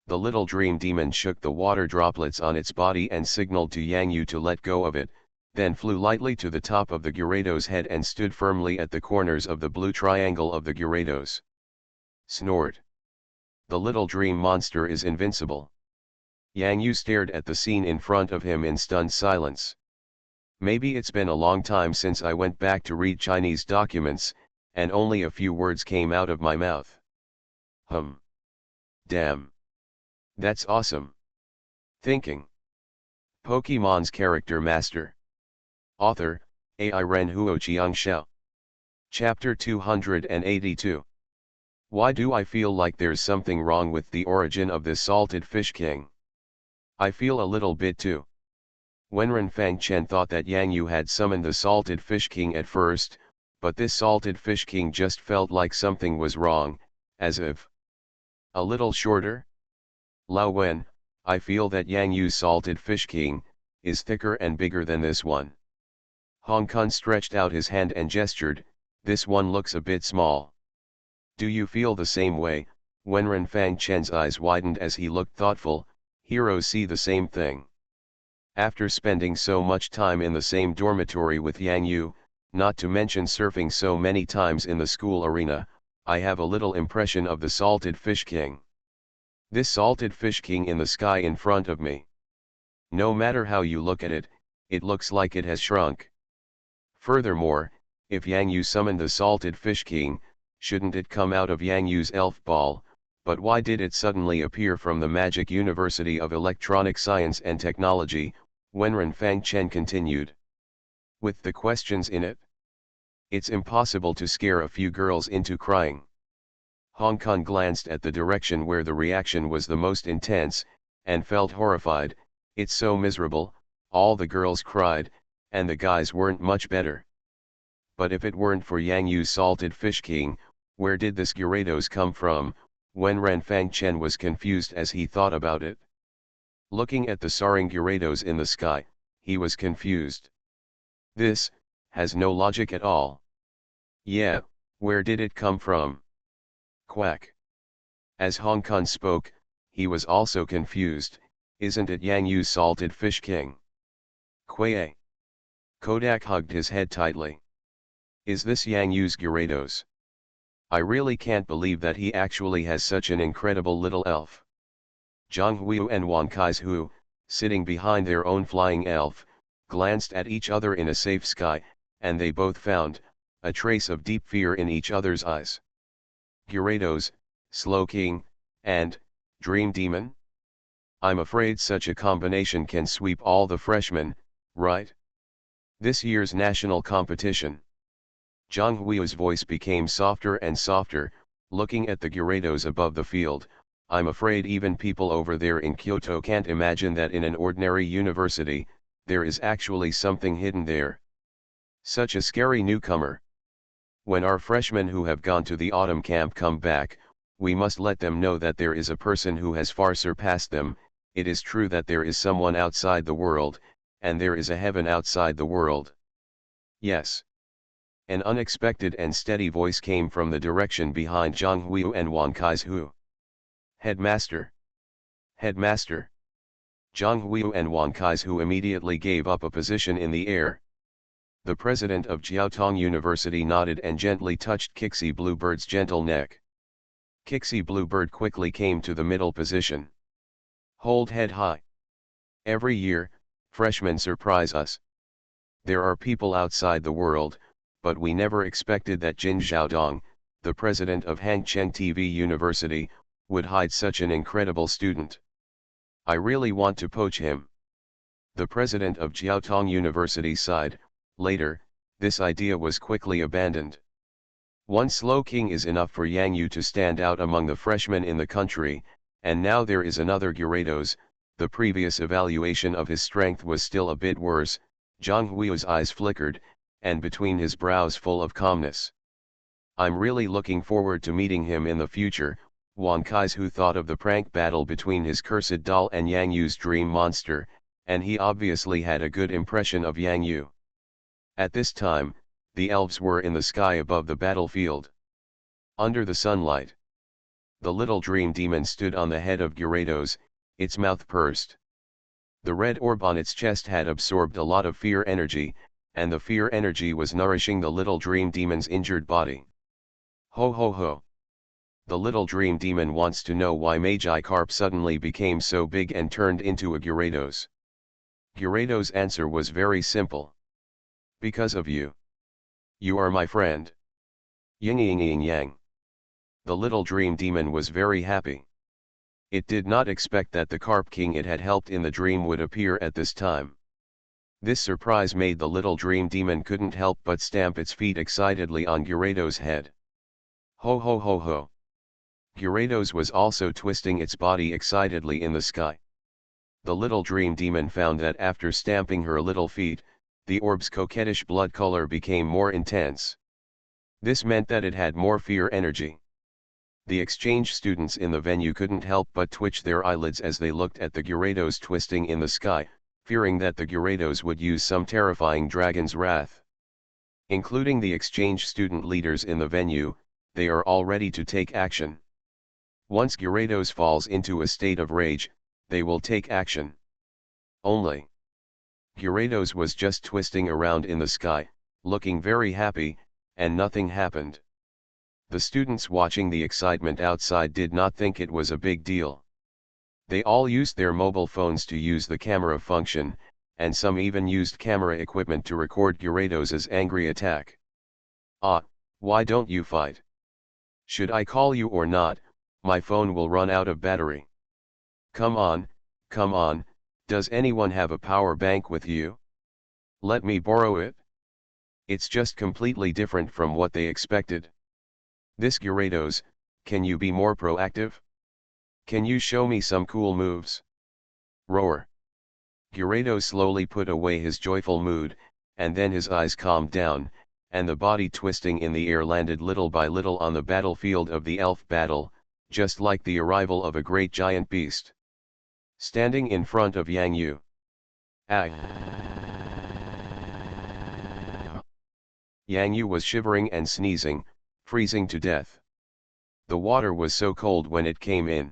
The little dream demon shook the water droplets on its body and signaled to Yang Yu to let go of it, then flew lightly to the top of the Gyarados' head and stood firmly at the corners of the blue triangle of the Gyarados. Snort. The little dream monster is invincible. Yang Yu stared at the scene in front of him in stunned silence. Maybe it's been a long time since I went back to read Chinese documents, and only a few words came out of my mouth. Damn. That's awesome. Thinking. Pokemon's Character Master. Author, AI Ren Huo Shao. Chapter 282. Why do I feel like there's something wrong with the origin of this salted fish king? I feel a little bit too. Wenren Fangchen thought that Yang Yu had summoned the salted fish king at first, but this salted fish king just felt like something was wrong, as if a little shorter. Lao Wen, I feel that Yang Yu's salted fish king is thicker and bigger than this one. Hong Kong stretched out his hand and gestured, this one looks a bit small. Do you feel the same way? Wenren Fangchen's eyes widened as he looked thoughtful. Heroes see the same thing. After spending so much time in the same dormitory with Yang Yu, not to mention surfing so many times in the school arena, I have a little impression of the salted fish king. This salted fish king in the sky in front of me. No matter how you look at it, it looks like it has shrunk. Furthermore, if Yang Yu summoned the salted fish king, shouldn't it come out of Yang Yu's elf ball? But why did it suddenly appear from the Magic University of Electronic Science and Technology? Wenren Fangchen continued. With the questions in it, it's impossible to scare a few girls into crying. Hong Kong glanced at the direction where the reaction was the most intense, and felt horrified. It's so miserable, all the girls cried, and the guys weren't much better. But if it weren't for Yang Yu's salted fish king, where did this Gyarados come from? Wenren Fangchen was confused as he thought about it. Looking at the soaring Gyarados in the sky, he was confused. This has no logic at all. Yeah, where did it come from? Quack. As Hong Kong spoke, he was also confused. Isn't it Yang Yu's salted fish king? Quaye. Kodak hugged his head tightly. Is this Yang Yu's Gyarados? I really can't believe that he actually has such an incredible little elf. Zhang Huiyu and Wan Kaizu, sitting behind their own flying elf, glanced at each other in a safe sky, and they both found a trace of deep fear in each other's eyes. Gyarados, Slowking, and Dream Demon? I'm afraid such a combination can sweep all the freshmen, right? This year's national competition. Zhang Huiyu's voice became softer and softer, looking at the Gyarados above the field. I'm afraid even people over there in Kyoto can't imagine that in an ordinary university, there is actually something hidden there. Such a scary newcomer. When our freshmen who have gone to the autumn camp come back, we must let them know that there is a person who has far surpassed them. It is true that there is someone outside the world, and there is a heaven outside the world. Yes. An unexpected and steady voice came from the direction behind Zhang Huiyu and Wan Kaizu. Headmaster! Headmaster! Zhang Huiyu and Wan Kaizu immediately gave up a position in the air. The president of Jiaotong University nodded and gently touched Kixie Bluebird's gentle neck. Kixie Bluebird quickly came to the middle position. Hold head high. Every year, freshmen surprise us. There are people outside the world, but we never expected that Jin Xiaodong, the president of Hangcheng TV University, would hide such an incredible student. I really want to poach him. The president of Jiaotong University sighed. Later, this idea was quickly abandoned. One slow king is enough for Yang Yu to stand out among the freshmen in the country, and now there is another Gyarados. The previous evaluation of his strength was still a bit worse. Zhang Huiyu's eyes flickered, and between his brows full of calmness. I'm really looking forward to meeting him in the future. Wan Kaizu thought of the prank battle between his cursed doll and Yang Yu's dream monster, and he obviously had a good impression of Yang Yu. At this time, the elves were in the sky above the battlefield. Under the sunlight, the little dream demon stood on the head of Gyarados, its mouth pursed. The red orb on its chest had absorbed a lot of fear energy, and the fear energy was nourishing the little dream demon's injured body. Ho ho ho! The little dream demon wants to know why Magikarp suddenly became so big and turned into a Gyarados. Gyarados' answer was very simple. Because of you. You are my friend. Yin yin yin yang. The little dream demon was very happy. It did not expect that the Carp King it had helped in the dream would appear at this time. This surprise made the little dream demon couldn't help but stamp its feet excitedly on Gyarados' head. Ho ho ho ho. Gyarados was also twisting its body excitedly in the sky. The little dream demon found that after stamping her little feet, the orb's coquettish blood color became more intense. This meant that it had more fear energy. The exchange students in the venue couldn't help but twitch their eyelids as they looked at the Gyarados twisting in the sky, fearing that the Gyarados would use some terrifying dragon's wrath. Including the exchange student leaders in the venue, they are all ready to take action. Once Gyarados falls into a state of rage, they will take action. Only. Gyarados was just twisting around in the sky, looking very happy, and nothing happened. The students watching the excitement outside did not think it was a big deal. They all used their mobile phones to use the camera function, and some even used camera equipment to record Gyarados' angry attack. Ah, why don't you fight? Should I call you or not? My phone will run out of battery. Come on, does anyone have a power bank with you? Let me borrow it? It's just completely different from what they expected. This Gyarados, can you be more proactive? Can you show me some cool moves? Roar. Gyarados slowly put away his joyful mood, and then his eyes calmed down, and the body twisting in the air landed little by little on the battlefield of the elf battle, just like the arrival of a great giant beast. Standing in front of Yang Yu. Yang Yu was shivering and sneezing, freezing to death. The water was so cold when it came in.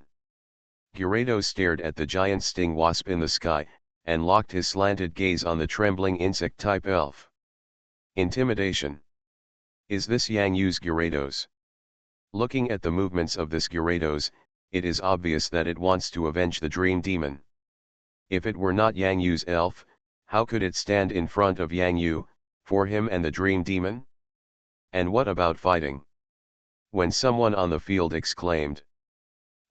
Gyarados stared at the giant sting wasp in the sky, and locked his slanted gaze on the trembling insect-type elf. Intimidation. Is this Yang Yu's Gyarados? Looking at the movements of this Gyarados, it is obvious that it wants to avenge the dream demon. If it were not Yang Yu's elf, how could it stand in front of Yang Yu, for him and the dream demon? And what about fighting? When someone on the field exclaimed,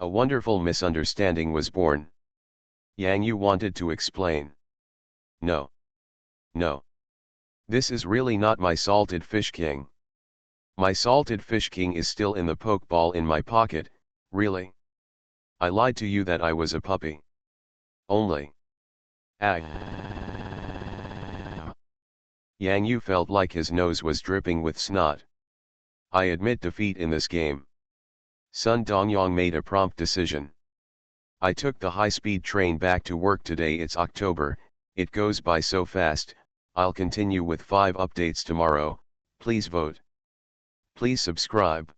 a wonderful misunderstanding was born. Yang Yu wanted to explain. No. This is really not my salted fish king. My salted fish king is still in the pokeball in my pocket, really? I lied to you that I was a puppy. Only. Yang Yu felt like his nose was dripping with snot. I admit defeat in this game. Sun Dongyong made a prompt decision. I took the high-speed train back to work today. It's October, it goes by so fast. I'll continue with 5 updates tomorrow. Please vote. Please subscribe.